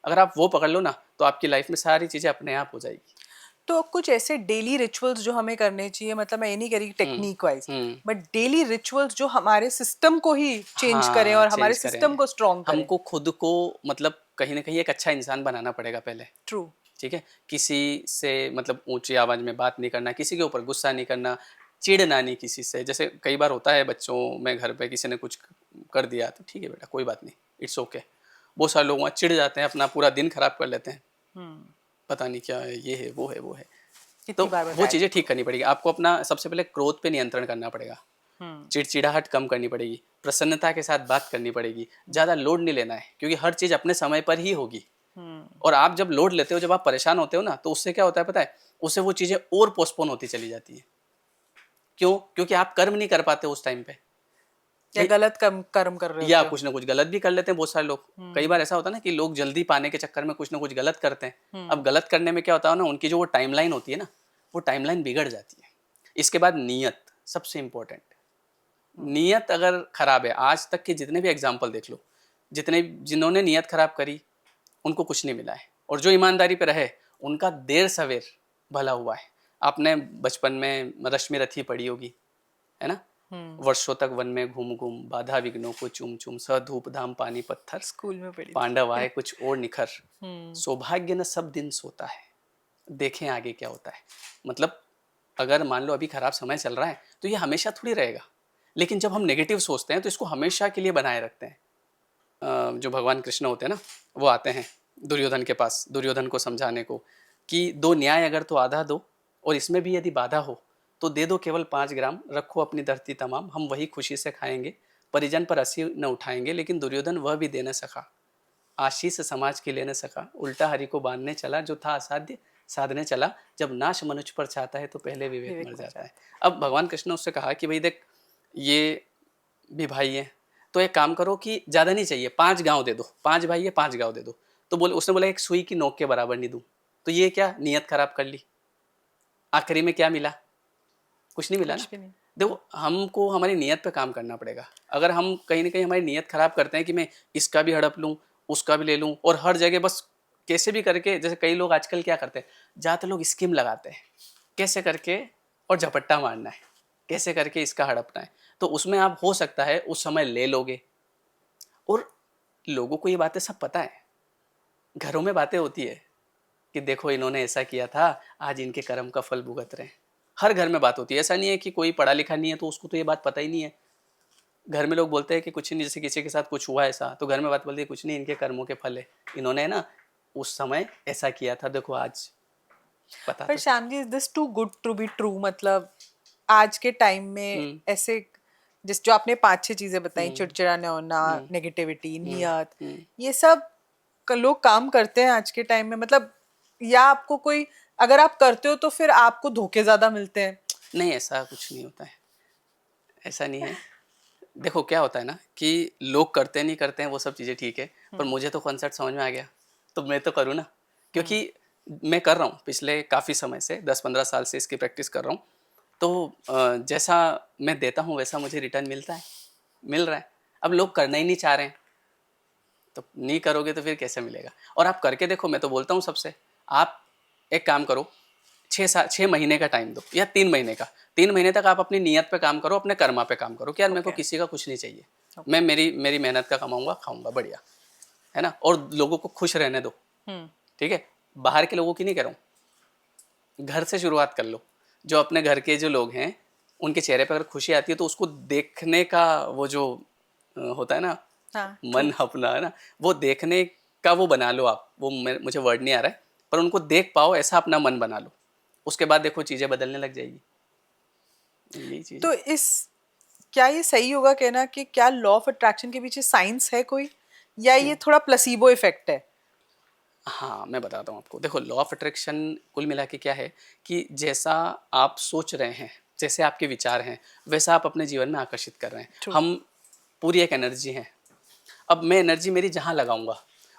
अगर आप वो पकड़ लो ना, तो आपकी लाइफ में सारी चीज़ें अपने आप हो जाएगी। तो कुछ ऐसे डेली रिचुअल्स जो हमें करने चाहिए, मतलब मैं ये नहीं कह रही technique wise, hmm. But daily rituals जो हमारे सिस्टम को ही चेंज करें हाँ, और हमारे चेंज सिस्टम करें। को स्ट्रॉन्ग करें। हमको खुद को मतलब कहीं ना कहीं एक अच्छा इंसान बनाना पड़ेगा पहले। ट्रू। ठीक है, किसी से मतलब ऊंची आवाज़ में बात नहीं करना, किसी के ऊपर गुस्सा नहीं करना, चिढ़ना नहीं किसी से। जैसे कई बार होता है बच्चों में, घर पे किसी ने कुछ कर दिया तो ठीक है बेटा कोई बात नहीं, इट्स ओके। बहुत सारे लोग वहाँ चिढ़ जाते हैं, अपना पूरा दिन खराब कर लेते हैं, पता नहीं क्या है, ये है वो है वो है। तो कितनी बार वो बताया चीज़ें तुमको? ठीक करनी पड़ेगी आपको। अपना सबसे पहले क्रोध पे नियंत्रण करना पड़ेगा, चिड़चिड़ाहट कम करनी पड़ेगी, प्रसन्नता के साथ बात करनी पड़ेगी, ज़्यादा लोड नहीं लेना है क्योंकि हर चीज़ अपने समय पर ही होगी। और आप जब लोड लेते हो, जब आप परेशान होते हो ना, तो उससे क्या होता है पता है, उससे वो चीज़ें और पोस्टपोन होती चली जाती हैं। क्यों? क्योंकि आप कर्म नहीं कर पाते उस टाइम पे, या भाई, गलत कर्म कर रहे या होते हो। कुछ ना कुछ गलत भी कर लेते हैं बहुत सारे लोग। कई बार ऐसा होता है ना कि लोग जल्दी पाने के चक्कर में कुछ ना कुछ गलत करते हैं। अब गलत करने में क्या होता है ना, उनकी जो वो टाइमलाइन होती है ना, वो टाइमलाइन बिगड़ जाती है। इसके बाद नियत सबसे इम्पोर्टेंट। नियत अगर खराब है, आज तक के जितने भी एग्जाम्पल देख लो, जिन्होंने नियत खराब करी उनको कुछ नहीं मिला है, और जो ईमानदारी पे रहे उनका देर सवेर भला हुआ है। आपने बचपन में रश्मि रथी पढ़ी होगी, है ना? वर्षों तक वन में घूम घूम, बाधा विघ्नों को चुम चुम, स धूप धाम पानी पत्थर, स्कूल में पढ़ी थी। पांडव आए कुछ और निखर, सौभाग्य न सब दिन सोता है, देखें आगे क्या होता है। मतलब अगर मान लो अभी खराब समय चल रहा है तो ये हमेशा थोड़ी रहेगा, लेकिन जब हम नेगेटिव सोचते हैं तो इसको हमेशा के लिए बनाए रखते हैं। जो भगवान कृष्ण होते हैं ना, वो आते हैं दुर्योधन के पास, दुर्योधन को समझाने को कि दो न्याय अगर तो आधा दो, और इसमें भी यदि बाधा हो तो दे दो केवल 5 ग्राम, रखो अपनी धरती तमाम, हम वही खुशी से खाएंगे, परिजन पर असी न उठाएंगे। लेकिन दुर्योधन वह भी दे न सका, आशीष समाज की ले न सका, उल्टा हरि को बांधने चला, जो था असाध्य साधने चला, जब नाश मनुष्य पर चाहता है तो पहले विवेक मर जाता है। अब भगवान कृष्ण ने उससे कहा कि भाई देख, ये भी भाई है, तो एक काम करो कि ज़्यादा नहीं चाहिए, 5 गांव दे दो, 5 भाई है 5 गांव दे दो। तो बोले, उसने बोला एक सुई की नोक के बराबर नहीं दूं। तो ये क्या नियत खराब कर ली, आखिरी में क्या मिला? कुछ नहीं मिला ना। कुछ भी नहीं। देखो, हमको हमारी नियत पे काम करना पड़ेगा। अगर हम कहीं ना कहीं हमारी नियत खराब करते हैं कि मैं इसका भी हड़प लूँ, उसका भी ले लूँ, और हर जगह बस कैसे भी करके, जैसे कई लोग आजकल क्या करते हैं, ज़्यादातर लोग स्कीम लगाते हैं कैसे करके और झपट्टा मारना है, कैसे करके इसका हड़पना है। तो उसमें आप हो सकता है उस समय ले लोगे, और लोगों को ये बातें सब पता है, घरों में बातें होती है कि देखो इन्होंने ऐसा किया था, आज इनके कर्म का फल भुगत रहे हैं। हर घर में बात होती है, ऐसा नहीं है कि कोई पढ़ा लिखा नहीं है तो उसको तो ये बात पता ही नहीं है। घर में लोग बोलते हैं कि कुछ नहीं, जैसे किसी के साथ कुछ हुआ ऐसा, तो घर में बात बोलती है कुछ नहीं, इनके कर्मों के फल है, इन्होंने ना उस समय ऐसा किया था, देखो आज पता पर तो। Shyam ji, is this too good to be true? मतलब आज के टाइम में ऐसे, जिस जो आपने 5-6 चीजें बताई, चिड़चिड़ाने होना, नेगेटिविटी, नियत, ये सब लोग काम करते हैं आज के टाइम में, मतलब, या आपको कोई, अगर आप करते हो तो फिर आपको धोखे ज्यादा मिलते हैं? नहीं, ऐसा कुछ नहीं होता है, ऐसा नहीं है। देखो क्या होता है ना कि लोग करते नहीं करते हैं वो सब चीज़ें ठीक है, पर मुझे तो कॉन्सेप्ट समझ में आ गया, तो मैं तो करूँ ना, क्योंकि मैं कर रहा हूँ पिछले काफ़ी समय से, 10-15 साल से इसकी प्रैक्टिस कर रहा हूँ। तो जैसा मैं देता हूँ वैसा मुझे रिटर्न मिलता है, मिल रहा है। अब लोग करना ही नहीं चाह रहे हैं, तो नहीं करोगे तो फिर कैसे मिलेगा? और आप करके देखो, मैं तो बोलता हूँ सबसे, आप एक काम करो, 6 महीने का टाइम दो या 3 महीने का, 3 महीने तक आप अपनी नीयत पे काम करो, अपने कर्मा पे काम करो कि यार मेरे को किसी का कुछ नहीं चाहिए, मैं मेरी मेहनत का कमाऊंगा खाऊंगा बढ़िया, है ना, और लोगों को खुश रहने दो। ठीक है, बाहर के लोगों की नहीं कह रहा हूँ, घर से शुरुआत कर लो। जो अपने घर के जो लोग हैं उनके चेहरे पे अगर खुशी आती है तो उसको देखने का वो जो होता है ना, हाँ, मन अपना है ना, वो देखने का वो बना लो आप, वो मुझे वर्ड नहीं आ रहा है, पर उनको देख पाओ ऐसा अपना मन बना लो, उसके बाद देखो चीज़ें बदलने लग जाएगी। यही चीज़ है। तो इस क्या ये सही होगा कहना कि क्या लॉ ऑफ अट्रैक्शन के पीछे साइंस है कोई, या ये थोड़ा प्लेसिबो इफेक्ट है? हाँ, मैं बताता हूँ आपको। देखो, लॉ ऑफ अट्रैक्शन कुल मिला के क्या है कि जैसा आप सोच रहे हैं, जैसे आपके विचार हैं, वैसा आप अपने जीवन में आकर्षित कर रहे हैं। ट्रू। हम पूरी एक एनर्जी हैं। अब मैं एनर्जी मेरी जहाँ लगाऊंगा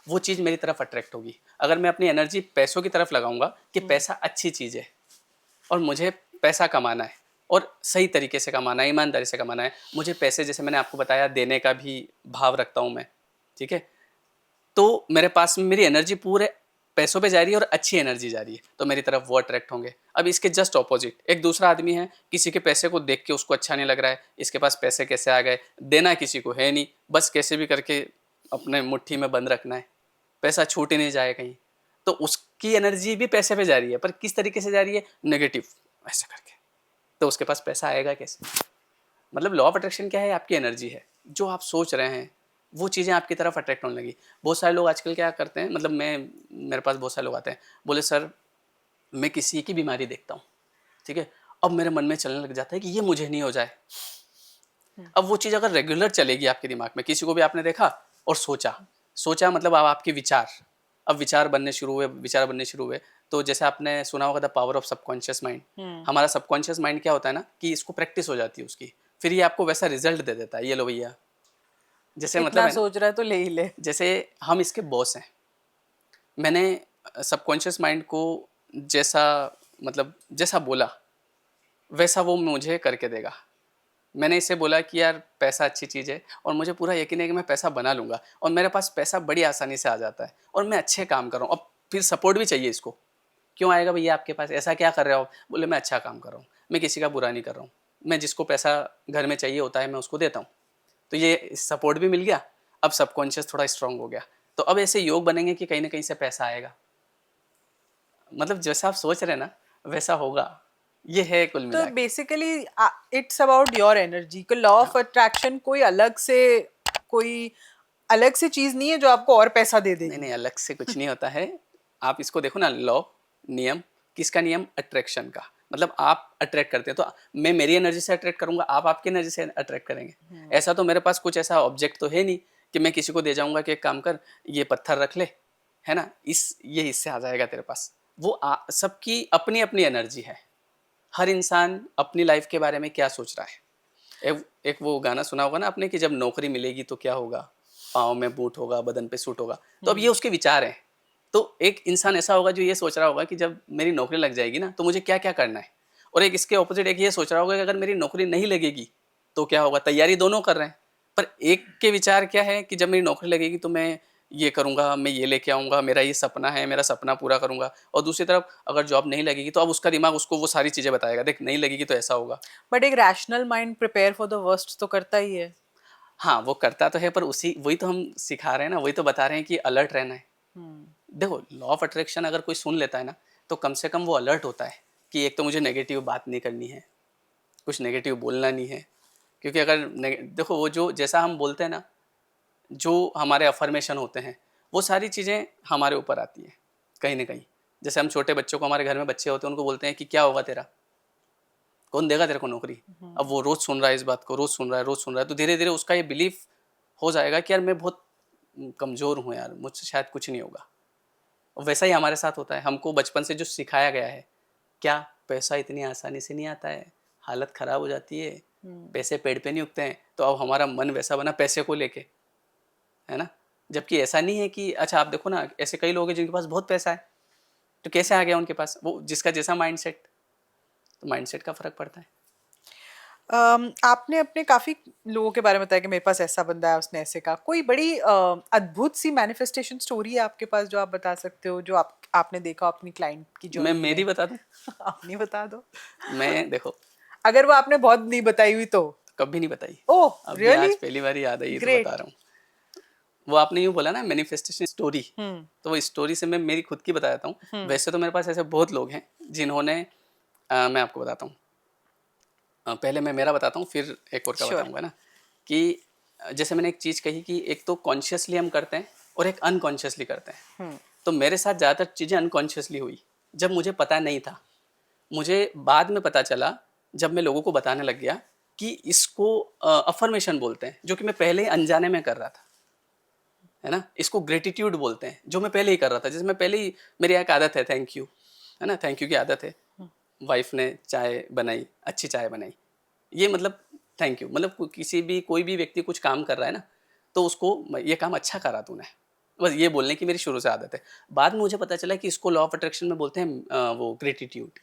वो चीज़ मेरी तरफ अट्रैक्ट होगी। अगर मैं अपनी एनर्जी पैसों की तरफ लगाऊंगा कि पैसा अच्छी चीज़ है और मुझे पैसा कमाना है और सही तरीके से कमाना है, ईमानदारी से कमाना है, मुझे पैसे, जैसे मैंने आपको बताया, देने का भी भाव रखता हूँ मैं, ठीक है, तो मेरे पास में मेरी एनर्जी पूरे पैसों पे जा रही है और अच्छी एनर्जी जा रही है, तो मेरी तरफ वो अट्रैक्ट होंगे। अब इसके जस्ट ऑपोजिट एक दूसरा आदमी है, किसी के पैसे को देख के उसको अच्छा नहीं लग रहा है, इसके पास पैसे कैसे आ गए, देना किसी को है नहीं, बस कैसे भी करके अपने मुट्ठी में बंद रखना है, पैसा छूट ही नहीं जाए कहीं, तो उसकी एनर्जी भी पैसे पे जा रही है, पर किस तरीके से जा रही है, नेगेटिव, ऐसे करके, तो उसके पास पैसा आएगा कैसे? मतलब लॉ ऑफ अट्रैक्शन क्या है, आपकी एनर्जी है, जो आप सोच रहे हैं वो चीज़ें आपकी तरफ अट्रैक्ट होने लगी। बहुत सारे लोग आजकल क्या करते हैं, मतलब मेरे पास बहुत सारे लोग आते हैं, बोले सर मैं किसी की बीमारी देखता हूँ, ठीक है, अब मेरे मन में चलने लग जाता है कि ये मुझे नहीं हो जाए। अब वो चीज़ अगर रेगुलर चलेगी आपके दिमाग में, किसी को भी आपने देखा और सोचा, सोचा मतलब अब आपके विचार, अब विचार बनने शुरू हुए, विचार बनने शुरू हुए, तो जैसे आपने सुना होगा the power of subconscious mind. हमारा सबकॉन्शियस माइंड क्या होता है ना कि इसको प्रैक्टिस हो जाती है उसकी, फिर ये आपको वैसा रिजल्ट दे देता है, ये लो भैया, जैसे मतलब इतना है ना, सोच रहा है तो ले ही ले। जैसे हम इसके बॉस हैं, मैंने सबकॉन्शियस माइंड को जैसा, मतलब जैसा बोला वैसा वो मुझे करके देगा। मैंने इससे बोला कि यार पैसा अच्छी चीज़ है और मुझे पूरा यकीन है कि मैं पैसा बना लूँगा, और मेरे पास पैसा बड़ी आसानी से आ जाता है और मैं अच्छे काम कर रहा हूँ। अब फिर सपोर्ट भी चाहिए इसको, क्यों आएगा भैया आपके पास, ऐसा क्या कर रहे हो आप? बोले मैं अच्छा काम कर रहा हूँ, मैं किसी का बुरा नहीं कर रहा हूँ, मैं जिसको पैसा घर में चाहिए होता है मैं उसको देता हूँ, तो ये सपोर्ट भी मिल गया। अब सबकॉन्शियस थोड़ा स्ट्रांग हो गया, तो अब ऐसे योग बनेंगे कि कहीं ना कहीं से पैसा आएगा। मतलब जैसा आप सोच रहे हैं ना वैसा होगा, ये है कुल तो मिला के। Basically it's about your energy. को लॉ ऑफ अट्रैक्शन कोई अलग से चीज नहीं है जो आपको और पैसा दे नहीं देगी। नहीं, अलग से कुछ नहीं होता है। आप इसको देखो ना, लॉ, नियम, किसका नियम? अट्रैक्शन का। मतलब आप अट्रैक्ट करते हैं तो मैं मेरी एनर्जी से अट्रैक्ट करूंगा, आप आपकी एनर्जी से अट्रैक्ट करेंगे। ऐसा तो मेरे पास कुछ ऐसा ऑब्जेक्ट तो है नहीं कि मैं किसी को दे जाऊंगा कि एक काम कर, ये पत्थर रख ले, है ना, ये इससे आ जाएगा तेरे पास। वो सबकी अपनी अपनी एनर्जी है। हर इंसान अपनी लाइफ के बारे में क्या सोच रहा है। एक वो गाना सुना होगा ना आपने कि जब नौकरी मिलेगी तो क्या होगा, पाँव में बूट होगा, बदन पे सूट होगा। तो अब ये उसके विचार हैं। तो एक इंसान ऐसा होगा जो ये सोच रहा होगा कि जब मेरी नौकरी लग जाएगी ना तो मुझे क्या क्या करना है, और एक इसके ऑपोजिट एक ये सोच रहा होगा कि अगर मेरी नौकरी नहीं लगेगी तो क्या होगा। तैयारी दोनों कर रहे हैं, पर एक के विचार क्या है कि जब मेरी नौकरी लगेगी तो मैं ये करूँगा, मैं ये लेके आऊँगा, मेरा ये सपना है, मेरा सपना पूरा करूँगा। और दूसरी तरफ अगर जॉब नहीं लगेगी तो अब उसका दिमाग उसको वो सारी चीज़ें बताएगा, देख नहीं लगेगी तो ऐसा होगा। बट एक rational mind prepare for the worst तो करता ही है। हाँ, वो करता तो है, पर उसी वही तो हम सिखा रहे हैं ना, वही तो बता रहे हैं कि अलर्ट रहना है। देखो, लॉ ऑफ अट्रैक्शन अगर कोई सुन लेता है ना तो कम से कम वो अलर्ट होता है कि एक तो मुझे नेगेटिव बात नहीं करनी है, कुछ नेगेटिव बोलना नहीं है। क्योंकि अगर देखो, वो जो जैसा हम बोलते हैं ना, जो हमारे अफर्मेशन होते हैं, वो सारी चीज़ें हमारे ऊपर आती हैं कहीं ना कहीं। जैसे हम छोटे बच्चों को, हमारे घर में बच्चे होते हैं, उनको बोलते हैं कि क्या होगा तेरा, कौन देगा तेरे को नौकरी। अब वो रोज़ सुन रहा है इस बात को, रोज़ सुन रहा है, रोज़ सुन रहा है, तो धीरे धीरे उसका ये बिलीफ हो जाएगा कि यार मैं बहुत कमज़ोर हूँ यार, मुझसे शायद कुछ नहीं होगा। और वैसा ही हमारे साथ होता है। हमको बचपन से जो सिखाया गया है, क्या पैसा इतनी आसानी से नहीं आता है, हालत ख़राब हो जाती है, पैसे पेड़ पे नहीं उगते हैं, तो अब हमारा मन वैसा बना पैसे को लेके, है ना। जबकि ऐसा नहीं है कि, अच्छा आप देखो ना, ऐसे कई लोग हैं जिनके पास बहुत पैसा है, तो कैसे आ गया उनके पास, वो जिसका जैसा माइंडसेट, तो माइंडसेट का फ़र्क पड़ता है। आपने अपने काफी लोगों के बारे में बताया कि मेरे पास ऐसा बंदा है, उसने ऐसे कहा। कोई बड़ी अद्भुत सी मैनिफेस्टेशन स्टोरी है आपके पास जो आप बता सकते हो, जो आपने देखा अपनी क्लाइंट की मैं जर्नी मेरी में? बता दूं? अपनी बता दो। मैं देखो, अगर वो आपने बहुत नहीं बताई हुई तो। कभी नहीं बताई, ओह अभी रियली? आज पहली बार याद आई तो बता ग्रेट। रहा हूँ। वो आपने यूँ बोला ना मैनिफेस्टेशन स्टोरी, हम्म। तो वो स्टोरी से मैं मेरी खुद की बता देता हूँ। वैसे तो मेरे पास ऐसे बहुत लोग हैं जिन्होंने मैं आपको बताता हूँ। पहले मैं मेरा बताता हूँ, फिर एक और का श्योर। बताऊँगा ना, कि जैसे मैंने एक चीज़ कही कि एक तो कॉन्शियसली हम करते हैं और एक अनकॉन्शियसली करते हैं। तो मेरे साथ ज़्यादातर चीज़ें अनकॉन्शियसली हुई, जब मुझे पता नहीं था। मुझे बाद में पता चला, जब मैं लोगों को बताने लग गया कि इसको अफ़र्मेशन बोलते हैं, जो कि मैं पहले ही अनजाने में कर रहा था, है ना? इसको ग्रैटिट्यूड बोलते हैं, जो मैं पहले ही कर रहा था। जैसे मैं पहले ही, मेरी एक आदत है थैंक यू, है ना? थैंक यू की आदत है। वाइफ़ ने चाय बनाई, अच्छी चाय बनाई। ये मतलब थैंक यू, मतलब किसी भी, कोई भी व्यक्ति कुछ काम कर रहा है ना, तो उसको ये काम अच्छा करा तूने, बस ये बोलने की मेरी शुरू से आदत है। बाद में मुझे पता चला कि इसको लॉ ऑफ अट्रैक्शन में बोलते हैं वो ग्रेटिट्यूड।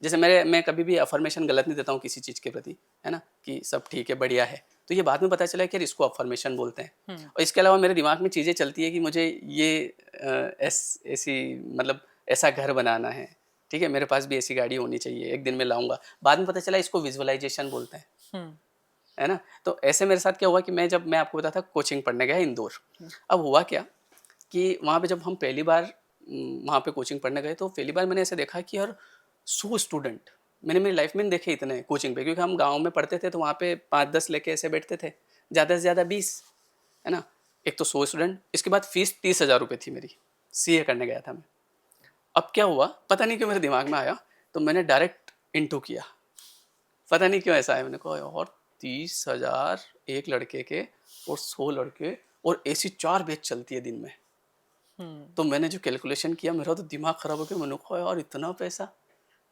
जैसे मैं कभी भी अफर्मेशन गलत नहीं देता हूँ किसी चीज़ के प्रति, है ना, कि सब ठीक है, बढ़िया है। तो ये बाद में पता चला कि यार इसको अफर्मेशन बोलते हैं। और इसके अलावा मेरे दिमाग में चीज़ें चलती है कि मुझे ये ऐसी, मतलब ऐसा घर बनाना है, ठीक है, मेरे पास भी ऐसी गाड़ी होनी चाहिए, एक दिन मैं लाऊंगा। बाद में पता चला इसको विजुअलाइजेशन बोलते हैं, है ना? तो ऐसे मेरे साथ क्या हुआ कि मैं आपको बताता था, कोचिंग पढ़ने गया इंदौर। अब हुआ क्या कि वहाँ पे जब हम पहली बार वहाँ पे कोचिंग पढ़ने गए, तो पहली बार मैंने ऐसे देखा कि यार 100 स्टूडेंट मैंने मेरी लाइफ में नहीं देखे इतने कोचिंग पे, क्योंकि हम गांव में पढ़ते थे तो वहाँ पे 5-10 लेके ऐसे बैठते थे, ज़्यादा से ज़्यादा 20, है ना? एक तो 100 स्टूडेंट, इसके बाद फीस 30,000 रुपये थी मेरी। सीए करने गया था मैं। अब क्या हुआ, पता नहीं क्यों मेरे दिमाग में आया, तो मैंने डायरेक्ट इंटू किया। पता नहीं क्यों ऐसा है, मैंने कहा यार 30,000 एक लड़के के, और 100 लड़के, और ऐसी 4 बैच चलती है दिन में। तो मैंने जो कैलकुलेशन किया, मेरा तो दिमाग खराब हो गया। मैंने कहा यार इतना पैसा,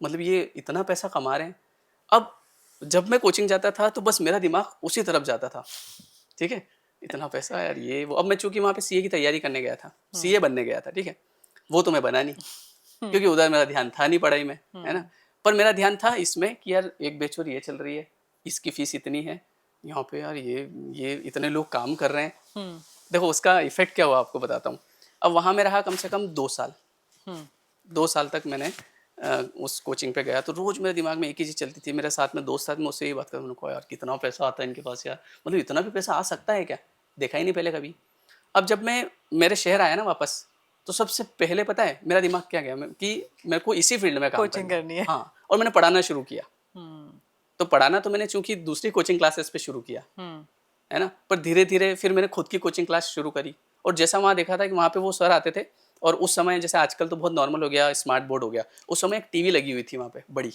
मतलब ये इतना पैसा कमा रहे हैं। अब जब मैं कोचिंग जाता था तो बस मेरा दिमाग उसी तरफ जाता था, ठीक है, इतना पैसा यार, ये वो। अब मैं चूंकि वहाँ पे सीए की तैयारी करने गया था, सीए बनने गया था, ठीक है, वो तो मैं बना नहीं, क्योंकि उधर मेरा ध्यान था नहीं पढ़ाई में, है ना? पर मेरा ध्यान था इसमें कि यार एक बैच और ये चल रही है, इसकी फीस इतनी है, यहाँ पे यार ये इतने लोग काम कर रहे हैं। देखो उसका इफेक्ट क्या हुआ आपको बताता हूँ। अब वहाँ में रहा कम से कम 2 साल। 2 साल तक मैंने उस कोचिंग पे गया, तो रोज मेरे दिमाग में एक ही चीज़ चलती थी। मेरे साथ में दोस्त, साथ में उससे यही बात कर, मैंने कहा यार कितना पैसा आता है इनके पास यार, मतलब इतना भी पैसा आ सकता है क्या, देखा ही नहीं पहले कभी। अब जब मैं मेरे शहर आया ना वापस, तो सबसे पहले पता है मेरा दिमाग क्या गया, कि मेरे को इसी फील्ड में काम कोचिंग करना है। करनी है। हाँ, और मैंने पढ़ाना शुरू किया। तो पढ़ाना तो मैंने चूंकि दूसरी कोचिंग क्लासेस पे शुरू किया, है ना, पर धीरे धीरे फिर मैंने खुद की कोचिंग क्लास शुरू करी। और जैसा वहाँ देखा था कि वहाँ पे वो सर आते थे, और उस समय जैसे आजकल तो बहुत नॉर्मल हो गया, स्मार्ट बोर्ड हो गया, उस समय एक टीवी लगी हुई थी वहाँ पे बड़ी।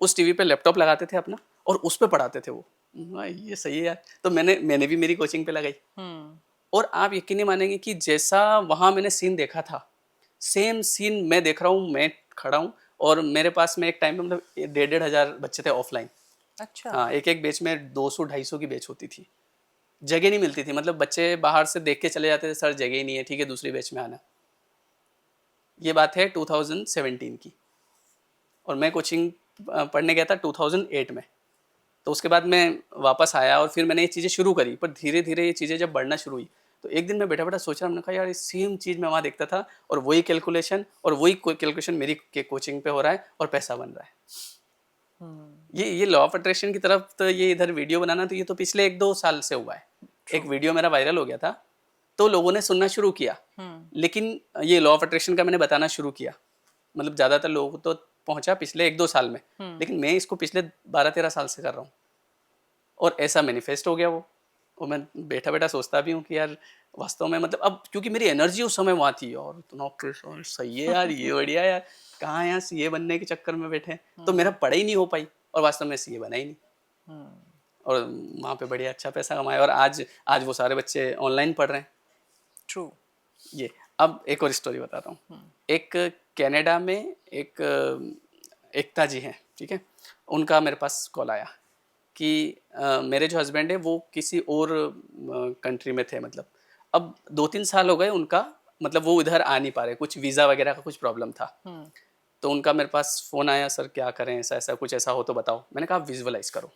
उस टीवी पे लैपटॉप लगाते थे अपना, और उस पे पढ़ाते थे वो। ये सही है यार, तो मैंने भी मेरी कोचिंग पे लगाई। और आप यकीन नहीं मानेंगे कि जैसा वहाँ मैंने सीन देखा था, सेम सीन मैं देख रहा हूँ। मैं खड़ा हूँ, और मेरे पास में एक टाइम पे मतलब 1,500 बच्चे थे ऑफलाइन। अच्छा। हाँ, एक एक बैच में 200-250 की बैच होती थी। जगह नहीं मिलती थी, मतलब बच्चे बाहर से देख के चले जाते थे, सर जगह ही नहीं है, ठीक है दूसरी बैच में आना। ये बात है 2017 की, और मैं कोचिंग पढ़ने गया था 2008 में। तो उसके बाद मैं वापस आया, और फिर मैंने ये चीज़ें शुरू करी, पर धीरे धीरे ये चीज़ें जब बढ़ना शुरू हुई, तो एक दिन मैं बैठा बैठा सोच रहा, मैंने कहा यार ये सेम चीज़ मैं वहाँ देखता था, और वही कैलकुलेशन, और वही कैलकुलेशन मेरी कोचिंग पे हो रहा है, और पैसा बन रहा है। ये लॉ ऑफ अट्रैक्शन की तरफ, तो ये इधर वीडियो बनाना, तो ये तो पिछले 1-2 साल से हुआ है। एक वीडियो मेरा वायरल हो गया था, तो लोगों ने सुनना शुरू किया। लेकिन ये लॉ ऑफ अट्रैक्शन का मैंने बताना शुरू किया, मतलब ज़्यादातर लोगों को तो पहुंचा पिछले 1-2 साल में, लेकिन मैं इसको पिछले 12-13 साल से कर रहा हूँ, और ऐसा मैनिफेस्ट हो गया वो। और मैं बैठा बैठा सोचता भी हूँ कि यार वास्तव में, मतलब अब क्योंकि मेरी एनर्जी उस समय वहाँ थी, और इतना पैसा, सही है यार, ये बढ़िया यार, कहाँ यहाँ सीए बनने के चक्कर में बैठे, तो मेरा पढ़ाई नहीं हो पाई, और वास्तव में सीए बना ही नहीं। और वहाँ पे बढ़िया अच्छा पैसा कमाया, और आज आज वो सारे बच्चे ऑनलाइन पढ़ रहे हैं। ट्रू। ये, अब एक और स्टोरी बताता हूँ। एक कनाडा में एक एकता जी हैं, ठीक है, उनका मेरे पास कॉल आया कि मेरे जो हस्बैंड है वो किसी और कंट्री में थे, मतलब अब 2-3 साल हो गए उनका, मतलब वो इधर आ नहीं पा रहे, कुछ वीज़ा वगैरह का कुछ प्रॉब्लम था। तो उनका मेरे पास फ़ोन आया, सर क्या करें, ऐसा ऐसा कुछ ऐसा हो तो बताओ। मैंने कहा आप विजुअलाइज़ करो,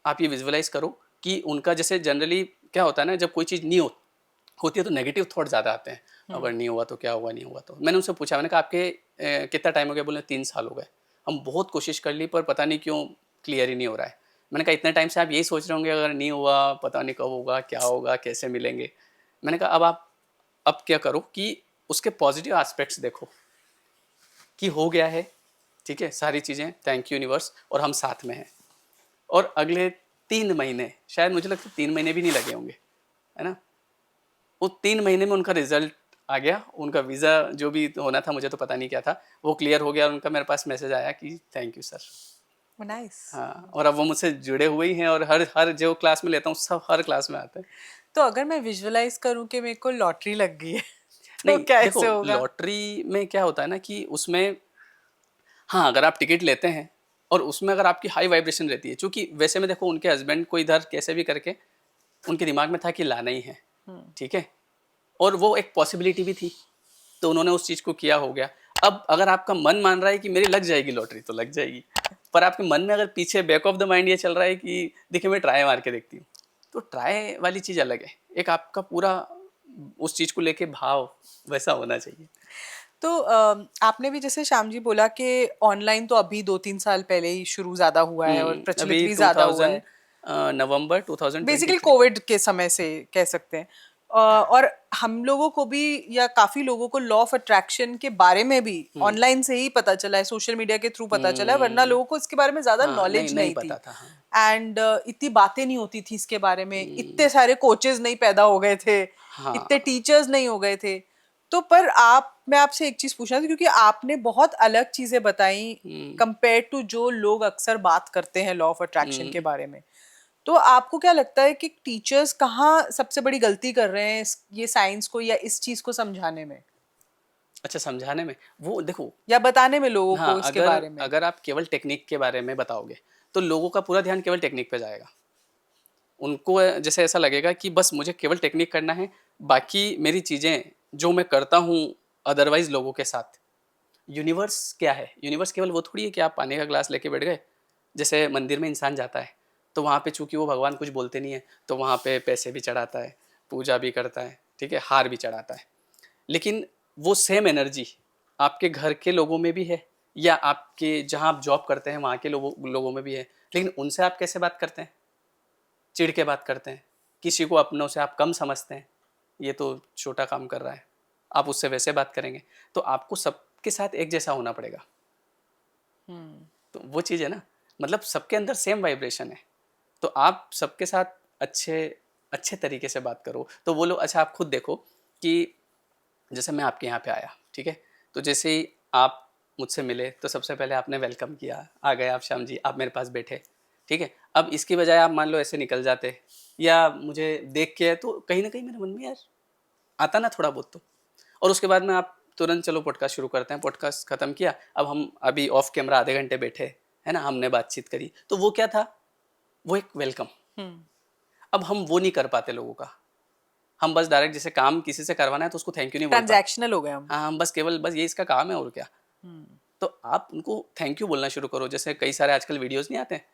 आप ये विजुअलाइज़ करो कि उनका, जैसे जनरली क्या होता है ना, जब कोई चीज़ नहीं होती है तो नेगेटिव थॉट ज़्यादा आते हैं, अगर नहीं हुआ तो क्या हुआ, नहीं हुआ तो। मैंने उनसे पूछा, मैंने कहा आपके कितना टाइम हो गया, बोले 3 साल हो गए, हम बहुत कोशिश कर ली पर पता नहीं क्यों क्लियर ही नहीं हो रहा है। मैंने कहा इतने टाइम से आप यही सोच रहे होंगे, अगर नहीं हुआ पता नहीं कब होगा, क्या होगा, कैसे मिलेंगे। मैंने कहा अब आप अब क्या करो कि उसके पॉजिटिव एस्पेक्ट्स देखो कि हो गया है, ठीक है, सारी चीज़ें, थैंक यू यूनिवर्स, और हम साथ में हैं। और अगले 3 महीने, शायद मुझे लगता है 3 महीने भी नहीं लगे होंगे, है ना, वो 3 महीने में उनका रिजल्ट आ गया, उनका वीज़ा जो भी होना था, मुझे तो पता नहीं क्या था, वो क्लियर हो गया और उनका मेरे पास मैसेज आया कि थैंक यू सर। नाइस। हाँ, और अब वो मुझसे जुड़े हुए ही हैं और हर हर जो क्लास में लेता हूँ सब हर क्लास में आते हैं। तो अगर मैं विजुअलाइज करूं कि मेरे को लॉटरी लग गई है तो नहीं देखो, कैसे होगा? लॉटरी में क्या होता है ना कि उसमें, हाँ, अगर आप टिकट लेते हैं और उसमें अगर आपकी हाई वाइब्रेशन रहती है, चूँकि वैसे में देखो उनके हस्बैंड को इधर कैसे भी करके उनके दिमाग में था कि लाना ही है, ठीक है? और वो एक पॉसिबिलिटी भी थी, तो उन्होंने उस चीज़ को किया, हो गया। अब अगर आपका मन मान रहा है कि मेरी लग जाएगी लॉटरी, तो लग जाएगी, पर आपके मन में अगर पीछे बैक ऑफ द माइंड ये चल रहा है कि देखिए मैं ट्राई मार के देखती हूँ, तो ट्राई वाली चीज़ अलग है। एक आपका पूरा उस चीज़ को लेके भाव वैसा होना चाहिए। तो आपने भी जैसे श्याम जी बोला कि ऑनलाइन तो अभी 2-3 साल पहले ही शुरू ज्यादा हुआ है और प्रचलित अभी भी ज्यादा हुआ 2000 है, नवंबर बेसिकली 2023। कोविड के समय से कह सकते हैं। और हम लोगों को भी या काफी लोगों को लॉ ऑफ अट्रैक्शन के बारे में भी ऑनलाइन से ही पता चला है, सोशल मीडिया के थ्रू पता चला है, वरना लोगों को इसके बारे में ज्यादा हाँ, नहीं नॉलेज नहीं नहीं थी। पता था, हाँ। एंड इतनी बातें नहीं होती थी इसके बारे में, इतने सारे कोचेस नहीं पैदा हो गए थे, हाँ। इतने टीचर्स नहीं हो गए थे। तो पर मैं आपसे एक चीज पूछना था, क्योंकि आपने बहुत अलग चीजें बताई कंपेयर टू जो लोग अक्सर बात करते हैं लॉ ऑफ अट्रैक्शन के बारे में। तो आपको क्या लगता है कि टीचर्स कहाँ सबसे बड़ी गलती कर रहे हैं ये साइंस को या इस चीज को समझाने में अच्छा, समझाने में, वो देखो, या बताने में लोगों हाँ, को इसके अगर बारे में? अगर आप केवल टेक्निक के बारे में बताओगे, तो लोगों का पूरा ध्यान केवल टेक्निक पे जाएगा। उनको जैसे ऐसा लगेगा कि बस मुझे केवल टेक्निक करना है, बाकी मेरी चीज़ें जो मैं करता हूँ अदरवाइज़ लोगों के साथ। यूनिवर्स क्या है? यूनिवर्स केवल वो थोड़ी है कि आप पानी का ग्लास लेके बैठ गए। जैसे मंदिर में इंसान जाता है, तो वहाँ पे चूँकि वो भगवान कुछ बोलते नहीं है, तो वहाँ पे पैसे भी चढ़ाता है, पूजा भी करता है, ठीक है? हार भी चढ़ाता है। लेकिन वो सेम एनर्जी आपके घर के लोगों में भी है, या आपके जहाँ आप जॉब करते हैं वहाँ के लोगों लोगों में भी है। लेकिन उनसे आप कैसे बात करते हैं? चिढ़ के बात करते हैं। किसी को अपनों से आप कम समझते हैं, ये तो छोटा काम कर रहा है, आप उससे वैसे बात करेंगे। तो आपको सबके साथ एक जैसा होना पड़ेगा। तो वो चीज़ है ना, मतलब सबके अंदर सेम वाइब्रेशन है, तो आप सबके साथ अच्छे अच्छे तरीके से बात करो, तो वो लोग, अच्छा आप खुद देखो कि जैसे मैं आपके यहाँ पे आया, ठीक है, तो जैसे ही आप मुझसे मिले तो सबसे पहले आपने वेलकम किया, आ गए आप श्याम जी, आप मेरे पास बैठे, ठीक है। अब इसकी बजाय आप मान लो ऐसे निकल जाते, या मुझे देख के, तो कहीं ना कहीं मेरे मन में यार आता ना थोड़ा बहुत तो। और उसके बाद में आप तुरंत चलो पॉडकास्ट शुरू करते हैं, पॉडकास्ट खत्म किया, अब हम अभी ऑफ कैमरा आधे घंटे बैठे, है ना, हमने बातचीत करी, तो वो क्या था, वो एक वेलकम। अब हम वो नहीं कर पाते लोगों का, हम बस डायरेक्ट जैसे काम किसी से करवाना है तो उसको थैंक यू नहीं बोलता। ट्रांजैक्शनल हो गए हम। हाँ, हम बस केवल बस ये इसका काम है और क्या। तो आप उनको थैंक यू बोलना शुरू करो। जैसे कई सारे आजकल वीडियोस नहीं आते हैं,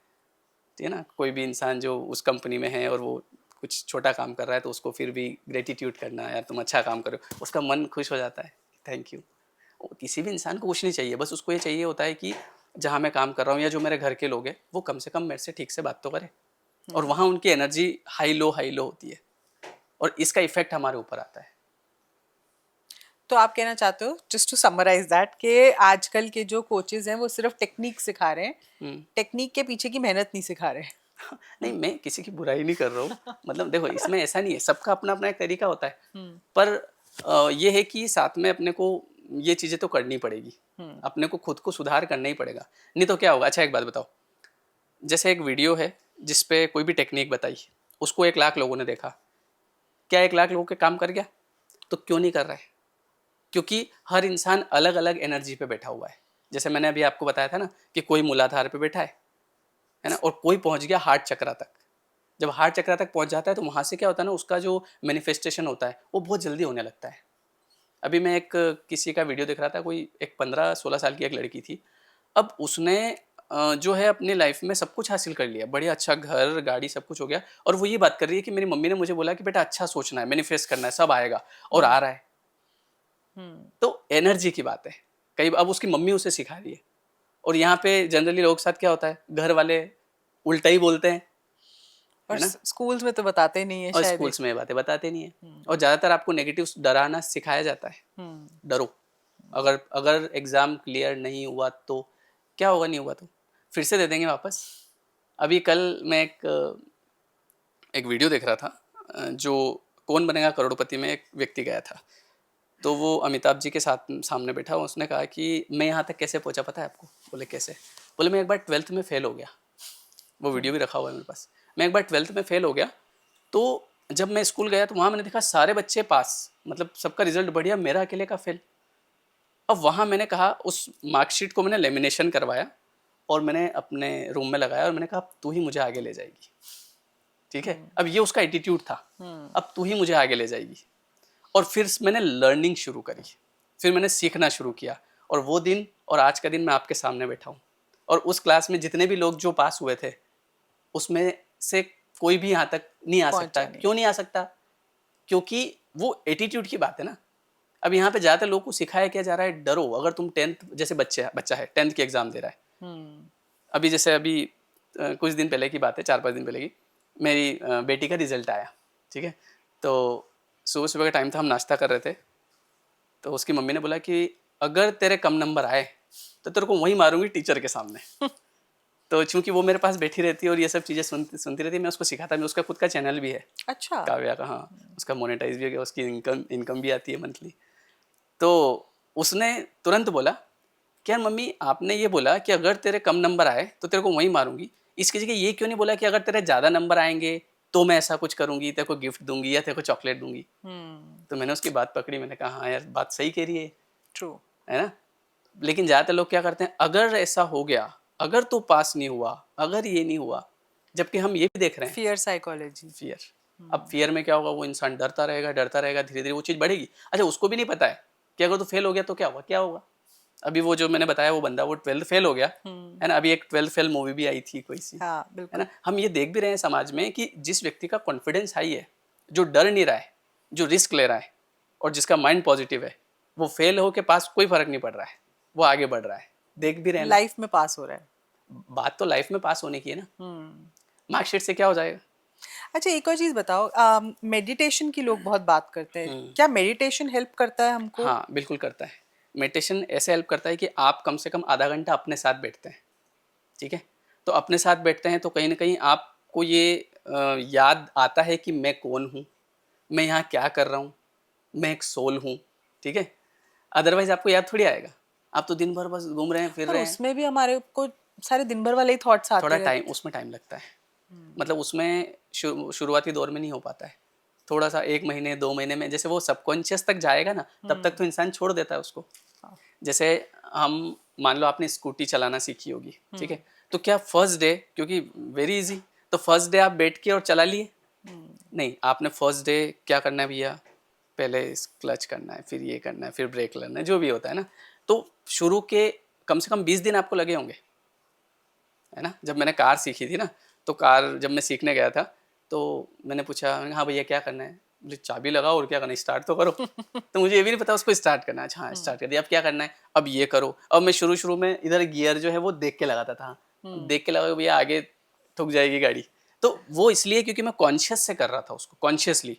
ठीक है ना, कोई भी इंसान जो उस कंपनी में है और वो कुछ छोटा काम कर रहा है, तो उसको फिर भी ग्रेटिट्यूड करना, यार तुम अच्छा काम करो, उसका मन खुश हो जाता है, थैंक यू। किसी भी इंसान को कुछ नहीं चाहिए, बस उसको ये चाहिए होता है कि जहाँ मैं काम कर रहा हूँ या जो मेरे घर के लोग हैं वो कम से कम मेरे से ठीक से बात तो करें। और वहाँ उनकी एनर्जी हाई लो होती है, और इसका इफेक्ट हमारे ऊपर आता है। तो आप कहना चाहते हो, जस्ट टू समराइज दैट, कि आजकल के जो कोचेज हैं वो सिर्फ टेक्निक सिखा रहे हैं, टेक्निक के पीछे की मेहनत नहीं सिखा रहे। नहीं, मैं किसी की बुराई नहीं कर रहा हूँ, मतलब देखो इसमें ऐसा नहीं है, सबका अपना अपना एक तरीका होता है, पर ये है कि साथ में अपने को ये चीज़ें तो करनी पड़ेगी, अपने को खुद को सुधार करना ही पड़ेगा, नहीं तो क्या होगा। अच्छा एक बात बताओ, जैसे एक वीडियो है जिसपे कोई भी टेक्निक बताई, उसको 1 लाख लोगों ने देखा, क्या 1 लाख लोगों के काम कर गया? तो क्यों नहीं कर रहा है? क्योंकि हर इंसान अलग अलग एनर्जी पे बैठा हुआ है। जैसे मैंने अभी आपको बताया था ना कि कोई मूलाधार पे बैठा है ना, और कोई पहुंच गया हार्ट चक्रा तक। जब हार्ट चक्रा तक पहुंच जाता है तो वहाँ से क्या होता है ना, उसका जो मैनिफेस्टेशन होता है वो बहुत जल्दी होने लगता है। अभी मैं एक किसी का वीडियो देख रहा था, कोई एक 15-16 साल की एक लड़की थी। अब उसने जो है अपनी लाइफ में सब कुछ हासिल कर लिया, बढ़िया अच्छा घर गाड़ी सब कुछ हो गया, और वो ये बात कर रही है कि मेरी मम्मी ने मुझे बोला कि बेटा अच्छा सोचना है, मैनिफेस्ट करना है, सब आएगा, और आ रहा है। तो एनर्जी की बात है। कई अब उसकी मम्मी उसे सिखा रही है, और यहाँ पे जनरली लोग के साथ क्या होता है, घर वाले उल्टा ही बोलते हैं, और है ना, स्कूल्स में तो बताते नहीं है और शायद स्कूल्स में ये बातें बताते नहीं है, और ज़्यादातर आपको नेगेटिव डराना सिखाया जाता है। डरो, अगर अगर एग्ज़ाम क्लियर नहीं हुआ तो क्या होगा, नहीं हुआ तो फिर से दे देंगे वापस, अभी कल मैं एक वीडियो देख रहा था, जो कौन बनेगा करोड़पति में एक व्यक्ति गया था, तो वो अमिताभ जी के साथ सामने बैठा, उसने कहा कि मैं यहाँ तक कैसे पहुँचा पता है आपको? बोले कैसे? बोले मैं एक बार 12th में फेल हो गया। वो वीडियो भी रखा हुआ है मेरे पास। मैं एक बार 12th में फेल हो गया, तो जब मैं स्कूल गया तो वहाँ मैंने देखा सारे बच्चे पास, मतलब सबका रिजल्ट बढ़िया, मेरा अकेले का फेल। अब वहाँ मैंने कहा, उस मार्कशीट को मैंने लेमिनेशन करवाया और मैंने अपने रूम में लगाया और मैंने कहा अब तू ही मुझे आगे ले जाएगी, ठीक है? अब ये उसका एटीट्यूड था, अब तू ही मुझे आगे ले जाएगी। और फिर मैंने लर्निंग शुरू करी, फिर मैंने सीखना शुरू किया, और वो दिन और आज का दिन मैं आपके सामने बैठा हूँ। और उस क्लास में जितने भी लोग जो पास हुए थे, उसमें से कोई भी यहाँ तक नहीं आ सकता। क्यों नहीं आ सकता? क्योंकि वो एटीट्यूड की बात है ना। अब यहाँ पे ज़्यादातर लोगों को सिखाया क्या जा रहा है, डरो। अगर तुम 10th, जैसे बच्चा है 10th की एग्ज़ाम दे रहा है, अभी जैसे अभी कुछ दिन पहले की बात है, 4-5 दिन पहले की, मेरी बेटी का रिजल्ट आया, ठीक है? तो सुबह सुबह का टाइम था, हम नाश्ता कर रहे थे, तो उसकी मम्मी ने बोला कि अगर तेरे कम नंबर आए तो तेरे को वहीं मारूंगी टीचर के सामने। तो चूंकि वो मेरे पास बैठी रहती है और ये सब चीज़ें सुनती रहती है, मैं उसको सिखाता भी, उसका खुद का चैनल भी है। अच्छा। काव्या का, हाँ, उसका मोनेटाइज भी हो गया, उसकी इनकम भी आती है मंथली। तो उसने तुरंत बोला कि यार मम्मी, आपने ये बोला कि अगर तेरे कम नंबर आए तो तेरे को वहीं मारूंगी, इसकी जगह ये क्यों नहीं बोला कि अगर तेरे ज़्यादा नंबर आएंगे तो मैं ऐसा कुछ करूंगी, तेरे को गिफ्ट दूंगी या तेरे को चॉकलेट दूंगी? तो मैंने उसकी बात पकड़ी, मैंने कहा हाँ यार, बात सही कह रही है, ट्रू है ना? लेकिन ज़्यादातर लोग क्या करते हैं, अगर ऐसा हो गया, अगर तो पास नहीं हुआ, अगर ये नहीं हुआ, जबकि हम ये भी देख रहे हैं फियर साइकोलॉजी। फियर। अब फियर में क्या होगा, वो इंसान डरता रहेगा, धीरे धीरे वो चीज़ बढ़ेगी। अच्छा, उसको भी नहीं पता है कि अगर तो फेल हो गया तो क्या होगा। अभी वो जो मैंने बताया, वो बंदा वो 12th फेल हो गया, है ना? अभी एक 12th फेल मूवी भी आई थी कोई सी, हाँ है बिल्कुल। ना? हम ये देख भी रहे हैं समाज में कि जिस व्यक्ति का कॉन्फिडेंस हाई है, जो डर नहीं रहा है, जो रिस्क ले रहा है, और जिसका माइंड पॉजिटिव है, वो फेल हो के पास कोई फर्क नहीं पड़ रहा है, वो आगे बढ़ रहा है। देख भी रहे हैं ना। लाइफ में पास हो रहा है। बात तो लाइफ में पास होने की है ना, मार्कशीट से क्या हो जाएगा? अच्छा, एक और चीज बताओ, मेडिटेशन की लोग बहुत बात करते हैं, क्या मेडिटेशन हेल्प करता है हमको? हाँ, बिल्कुल करता है। मेडिटेशन ऐसे हेल्प करता है कि आप कम से कम आधा घंटा अपने साथ बैठते हैं, ठीक है? तो अपने साथ बैठते हैं तो कहीं ना कहीं आपको ये याद आता है कि मैं कौन हूँ, मैं यहाँ क्या कर रहा हूँ, मैं एक सोल हूँ, ठीक है? अदरवाइज आपको याद थोड़ी आएगा, आप तो दिन भर बस घूम रहे हैं, फिर पर रहे हैं। उसमें भी हमारे को सारे दिन भर वाले ही थॉट्स आते थोड़ा रहते टाइम, उसमें टाइम लगता है, मतलब उसमें शुरुआती दौर में नहीं हो पाता है। थोड़ा सा 1 महीने 2 महीने में, जैसे वो सबकॉन्शियस तक जाएगा ना, तब तक तो इंसान छोड़ देता है उसको। जैसे हम, मान लो आपने स्कूटी चलाना सीखी होगी, ठीक है? तो क्या फर्स्ट डे, क्योंकि वेरी इजी, तो फर्स्ट डे आप बैठ के और चला लिए? नहीं, आपने फर्स्ट डे क्या करना है भैया, पहले क्लच करना है, फिर ये करना है, फिर ब्रेक लेना है, जो भी होता है ना। तो शुरू के कम से कम 20 दिन आपको लगे होंगे, है ना? जब मैंने कार सीखी थी ना, तो कार जब मैं सीखने गया था, तो मैंने पूछा, मैंने कहा हाँ भैया क्या करना है? बोले चाबी लगाओ और क्या करना है, स्टार्ट तो करो। तो मुझे ये भी नहीं पता उसको स्टार्ट करना है। अच्छा हाँ, स्टार्ट कर दिया, अब क्या करना है? अब ये करो। अब मैं शुरू शुरू में इधर गियर जो है वो देख के लगाता था, देख के लगा भैया आगे ठुक जाएगी गाड़ी। तो वो इसलिए क्योंकि मैं कॉन्शियस से कर रहा था उसको, कॉन्शियसली।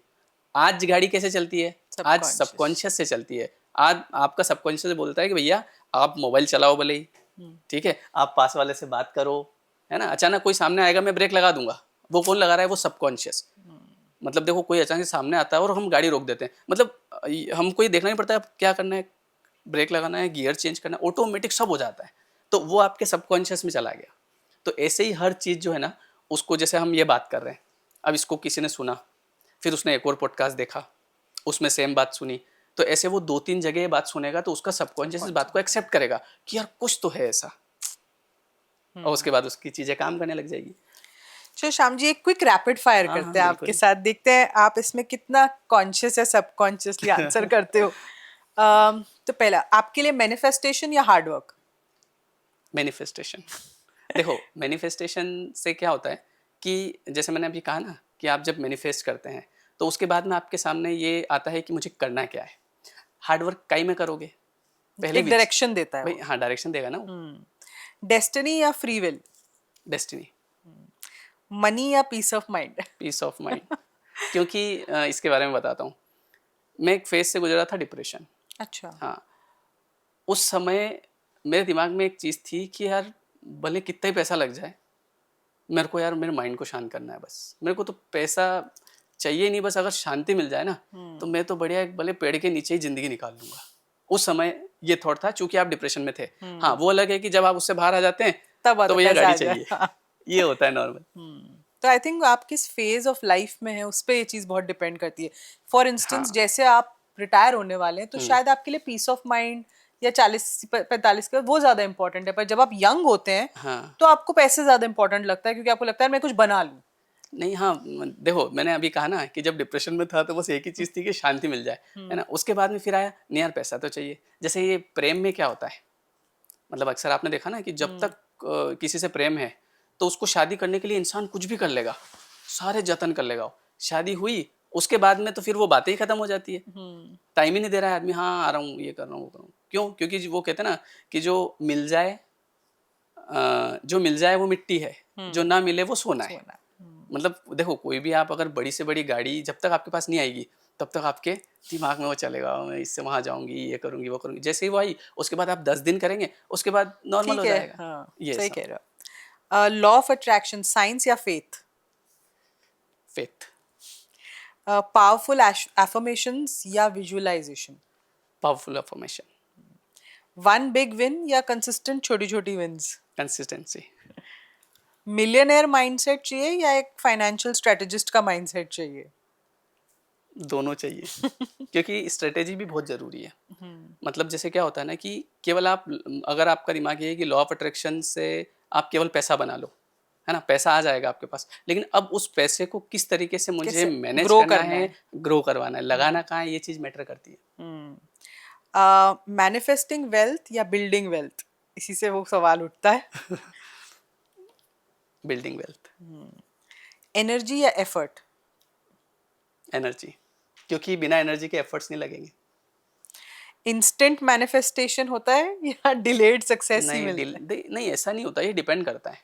आज गाड़ी कैसे चलती है? आज सबकॉन्शियस से चलती है। आज आपका सबकॉन्शियस बोलता है कि भैया आप मोबाइल चलाओ भले ही, ठीक है, आप पास वाले से बात करो, है ना? अचानक कोई सामने आएगा, मैं ब्रेक लगा दूंगा, वो कौन लगा रहा है? वो सबकॉन्शियस। मतलब देखो, कोई अचानक सामने आता है और हम गाड़ी रोक देते हैं, मतलब हमको ये देखना नहीं पड़ता है क्या करना है, ब्रेक लगाना है, गियर चेंज करना है, ऑटोमेटिक सब हो जाता है। तो वो आपके सबकॉन्शियस में चला गया। तो ऐसे ही हर चीज़ जो है ना, उसको, जैसे हम ये बात कर रहे हैं, अब इसको किसी ने सुना, फिर उसने एक और पॉडकास्ट देखा, उसमें सेम बात सुनी, तो ऐसे वो 2-3 जगह ये बात सुनेगा, तो उसका सबकॉन्शियस इस बात को एक्सेप्ट करेगा कि यार कुछ तो है ऐसा, और उसके बाद उसकी चीज़ें काम करने लग जाएगी। चलो श्याम जी, एक क्विक रैपिड फायर हाँ करते हाँ, हैं आपके बिल्कुल। साथ, देखते हैं आप इसमें कितना कॉन्शियस या सबकॉन्शियसली आंसर करते हो। तो पहला, आपके लिए मैनिफेस्टेशन या हार्ड वर्क? मैनिफेस्टेशन। देखो, मैनिफेस्टेशन से क्या होता है कि जैसे मैंने अभी कहा ना कि आप जब मैनिफेस्ट करते हैं तो उसके बाद में आपके सामने ये आता है कि मुझे करना क्या है। हार्ड वर्क काई में करोगे, पहले एक डायरेक्शन देता है भाई, वो। हाँ, डायरेक्शन देगा ना वो। डेस्टिनी या फ्री विल? डेस्टिनी। मनी या peace of mind? Peace of mind. क्योंकि इसके बारे में बताता हूँ, मैं एक फेज से गुजरा था, डिप्रेशन। अच्छा। हाँ, उस समय मेरे दिमाग में एक चीज़ थी कि यार भले कितना ही पैसा लग जाए, मेरे को यार मेरे माइंड को शांत करना है बस, मेरे को तो पैसा चाहिए नहीं, बस अगर शांति मिल जाए ना तो मैं तो बढ़िया एक भले पेड़ के नीचे ही जिंदगी निकाल लूंगा। उस समय ये थॉट था, चूंकि आप डिप्रेशन में थे। हाँ, वो अलग है कि जब आप उससे बाहर आ जाते हैं तब तो आता भैया पैसा गाड़ी आ चाहिए। जाए। ये होता है नॉर्मल। तो आई थिंक आप किस फेज ऑफ लाइफ में है उस पर ये चीज़ बहुत डिपेंड करती है। फॉर इंस्टेंस हाँ। जैसे आप रिटायर होने वाले हैं तो शायद आपके लिए पीस ऑफ माइंड या 40-45 के वो ज़्यादा इंपॉर्टेंट है, पर जब आप यंग होते हैं हाँ। तो आपको पैसे ज़्यादा इंपॉर्टेंट लगता है, क्योंकि आपको लगता है मैं कुछ बना लूँ। नहीं, हाँ, देखो मैंने अभी कहा ना कि जब डिप्रेशन में था तो बस एक ही चीज़ थी कि शांति मिल जाए, है ना? उसके बाद में फिर आया नहीं यार पैसा तो चाहिए। जैसे ये प्रेम में क्या होता है, मतलब अक्सर आपने देखा ना कि जब तक किसी से प्रेम है तो उसको शादी करने के लिए इंसान कुछ भी कर लेगा, सारे जतन कर लेगा। शादी हुई उसके बाद में तो फिर वो बातें ही खत्म हो जाती है। टाइम ही नहीं दे रहा है आदमी, हाँ आ रहा हूँ, ये कर रहा हूँ, वो कर रहा हूँ। क्यों? क्योंकि वो कहते हैं ना कि जो मिल जाए वो मिट्टी है, जो ना मिले वो सोना है। सोना। मतलब देखो कोई भी आप अगर बड़ी से बड़ी गाड़ी जब तक आपके पास नहीं आएगी तब तक आपके दिमाग में वो चलेगा, मैं इससे वहां जाऊंगी, ये करूंगी, वो करूंगी। जैसे ही वो आई उसके बाद आप 10 दिन करेंगे, उसके बाद नॉर्मल ठीक हो है, जाएगा। हाँ ये सही सब कह रहे हो। लॉ ऑफ अट्रैक्शन, साइंस या फेथ? फेथ। पावरफुल एफर्मेशंस या visualisation? Powerful affirmation. One big win या कंसिस्टेंट छोटी छोटी विंस? कंसिस्टेंसी। मिलियनेयर माइंडसेट चाहिए या एक फाइनेंशियल स्ट्रेटेजिस्ट का माइंडसेट चाहिए? दोनों चाहिए क्योंकि स्ट्रेटेजी भी बहुत ज़रूरी है। मतलब जैसे क्या होता है ना कि केवल आप, अगर आपका दिमाग ये है कि लॉ ऑफ अट्रैक्शन से आप केवल पैसा बना लो, है ना, पैसा आ जाएगा आपके पास, लेकिन अब उस पैसे को किस तरीके से मुझे कैसे मैनेज ग्रो करना करना है, है? ग्रो करवाना है, लगाना कहाँ है, ये चीज़ मैटर करती है। मैनिफेस्टिंग वेल्थ या बिल्डिंग वेल्थ, इसी से वो सवाल उठता है। Building wealth. एनर्जी या एफर्ट? एनर्जी, क्योंकि बिना एनर्जी के एफर्ट्स नहीं लगेंगे। इंस्टेंट मैनिफेस्टेशन होता है या डिलेड सक्सेस ही नहीं मिलता है? नहीं, ऐसा नहीं होता, ये डिपेंड करता है।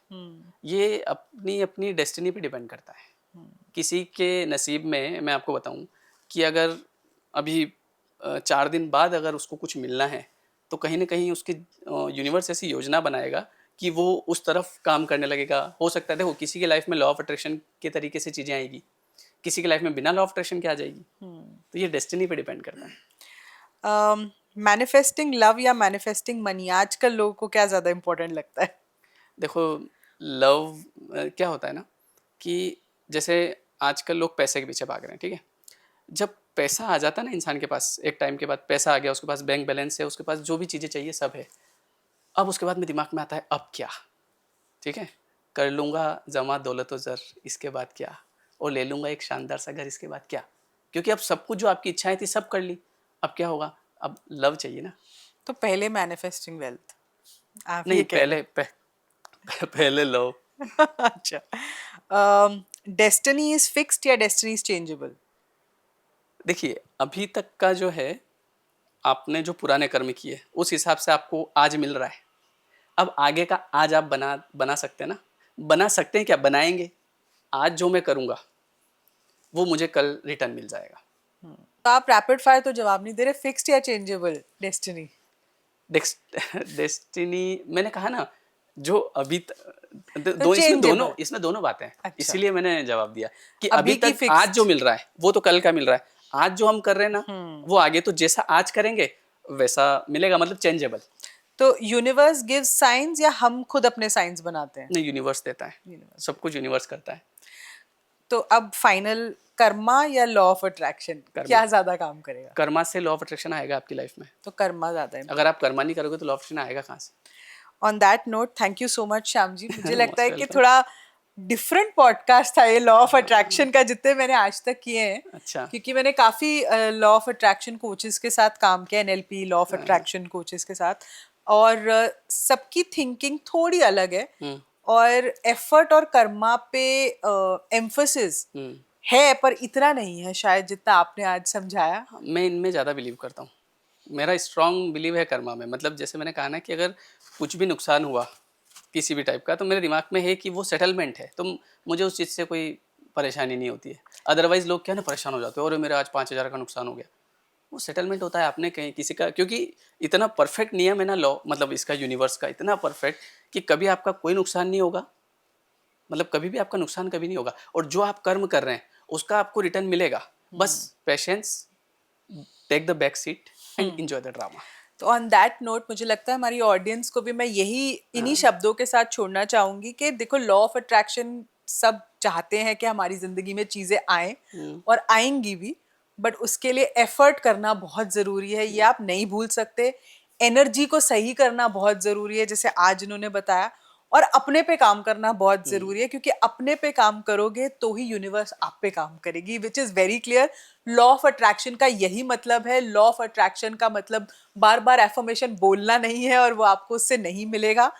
ये अपनी अपनी डेस्टिनी पे डिपेंड करता है। किसी के नसीब में मैं आपको बताऊं कि अगर अभी 4 दिन बाद अगर उसको कुछ मिलना है तो कहीं ना कहीं उसके यूनिवर्स ऐसी योजना बनाएगा कि वो उस तरफ काम करने लगेगा। हो सकता है देखो किसी के लाइफ में लॉ ऑफ अट्रैक्शन के तरीके से चीज़ें आएगी, किसी के लाइफ में बिना लॉ ऑफ अट्रैक्शन के आ जाएगी। तो ये डेस्टिनी पे डिपेंड करता है। मैनिफेस्टिंग लव या मैनिफेस्टिंग मनी, आजकल लोगों को क्या ज्यादा इंपॉर्टेंट लगता है? देखो लव क्या होता है ना कि जैसे आजकल लोग पैसे के पीछे भाग रहे हैं, ठीक है। जब पैसा आ जाता है ना इंसान के पास, एक टाइम के बाद पैसा आ गया, उसके पास बैंक बैलेंस है, उसके पास जो भी चीज़ें चाहिए सब है, अब उसके बाद में दिमाग में आता है अब क्या, ठीक है, कर लूँगा जमा दौलत व ज़र, इसके बाद क्या, और ले लूँगा एक शानदार सा घर, इसके बाद क्या। क्योंकि अब सब कुछ जो आपकी इच्छाएं थी सब कर ली, अब क्या होगा, अब लव चाहिए ना। तो पहले मैनिफेस्टिंग वेल्थ, आप ये नहीं, कह रहे पहले लव। हैं। अच्छा, डेस्टिनी इज फिक्स्ड या डेस्टिनी इज चेंजेबल? देखिए अभी तक का जो है, आपने जो पुराने कर्म किए उस हिसाब से आपको आज मिल रहा है। अब आगे का आज आप बना बना सकते हैं ना, बना सकते हैं, क्या बनाएंगे। आज जो मैं करूँगा वो मुझे कल रिटर्न मिल जाएगा। तो आप रैपिड फायर तो जवाब नहीं दे रहे, फिक्स्ड या चेंजेबल डेस्टिनी? डेस्टिनी मैंने कहा ना, जो अभी तो दो, चेंजेबल। इसमें दोनों बातें हैं, अच्छा, इसीलिए मैंने जवाब दिया कि अभी अभी की तक आज जो फिक्स्ड। मिल रहा है वो तो कल का मिल रहा है, आज जो हम कर रहे हैं ना वो आगे तो जैसा आज करेंगे वैसा मिलेगा, मतलब चेंजेबल। तो यूनिवर्स गिव्स साइंस या हम खुद अपने साइंस बनाते हैं? नहीं, यूनिवर्स देता है, यूनिवर्स। सब कुछ यूनिवर्स करता है। तो अब फाइनल, कर्मा या लॉ ऑफ अट्रैक्शन, कर्मा। क्या ज्यादा काम करेगा? कर्मा से लॉ ऑफ अट्रैक्शन आएगा आपकी लाइफ में। तो कर्मा ज्यादा अगर इम्पोर्टेंट। आप कर्मा नहीं करोगे तो लॉ ऑफ अट्रैक्शन आएगा कहाँ से। On that note, thank you so much Shyam ji. मुझे लगता मोस्ट है कि वेलकम। थोड़ा डिफरेंट पॉडकास्ट था ये लॉ ऑफ अट्रैक्शन का, जितने मैंने आज तक किए हैं। अच्छा। क्योंकि मैंने काफी लॉ ऑफ अट्रैक्शन कोचेस के साथ काम किया, NLP law of attraction coaches के साथ, और सबकी थिंकिंग थोड़ी अलग है, और एफर्ट और कर्मा पे एम्फोसिस है, पर इतना नहीं है शायद जितना आपने आज समझाया। मैं इनमें ज़्यादा बिलीव करता हूँ, मेरा स्ट्रांग बिलीव है कर्मा में। मतलब जैसे मैंने कहा ना कि अगर कुछ भी नुकसान हुआ किसी भी टाइप का तो मेरे दिमाग में है कि वो सेटलमेंट है, तो मुझे उस चीज़ से कोई परेशानी नहीं होती है। अदरवाइज़ लोग क्या ना परेशान हो जाते हैं, और मेरे आज 5,000 का नुकसान हो गया। वो सेटलमेंट होता है आपने कहीं किसी का, क्योंकि इतना परफेक्ट नियम है ना लॉ, मतलब इसका यूनिवर्स का इतना परफेक्ट कि कभी आपका कोई नुकसान नहीं होगा मतलब कभी भी आपका नुकसान कभी नहीं होगा, और जो आप कर्म कर रहे हैं उसका आपको रिटर्न मिलेगा। बस patience, take the back seat and enjoy the drama. तो ऑन दैट नोट मुझे लगता है हमारी ऑडियंस को भी मैं यही इन्हीं शब्दों के साथ छोड़ना चाहूंगी कि देखो, लॉ ऑफ अट्रैक्शन सब चाहते हैं कि हमारी जिंदगी में चीजें आए और आएंगी भी, बट उसके लिए एफर्ट करना बहुत जरूरी है, ये आप नहीं भूल सकते। एनर्जी को सही करना बहुत जरूरी है, जैसे आज इन्होंने बताया, और अपने पे काम करना बहुत जरूरी है, क्योंकि अपने पे काम करोगे तो ही यूनिवर्स आप पे काम करेगी, which is very clear. Law of attraction का यही मतलब है। लॉ ऑफ अट्रैक्शन का मतलब बार बार एफर्मेशन बोलना नहीं है, और वो आपको उससे नहीं मिलेगा।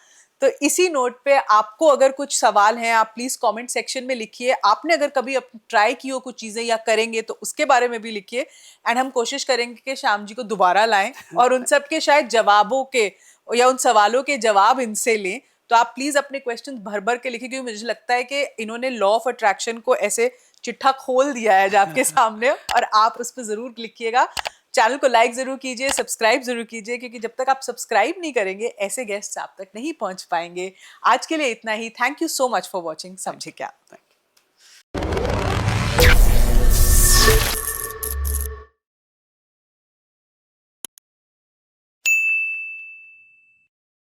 तो इसी नोट पे आपको अगर कुछ सवाल हैं, आप प्लीज कमेंट सेक्शन में लिखिए। आपने अगर कभी ट्राई की हो कुछ चीजें या करेंगे तो उसके बारे में भी लिखिए, एंड हम कोशिश करेंगे कि श्याम जी को दोबारा लाएं और उन सब के शायद जवाबों के या उन सवालों के जवाब इनसे लें। तो आप प्लीज अपने क्वेश्चंस भर भर के लिखिए, क्योंकि मुझे लगता है कि इन्होंने लॉ ऑफ अट्रैक्शन को ऐसे चिट्ठा खोल दिया है आपके सामने, और आप उस पर जरूर लिखिएगा। चैनल को लाइक जरूर कीजिए, सब्सक्राइब जरूर कीजिए, क्योंकि जब तक आप सब्सक्राइब नहीं करेंगे ऐसे गेस्ट आप तक नहीं पहुंच पाएंगे। आज के लिए इतना ही। Thank you so much for watching समझे क्या।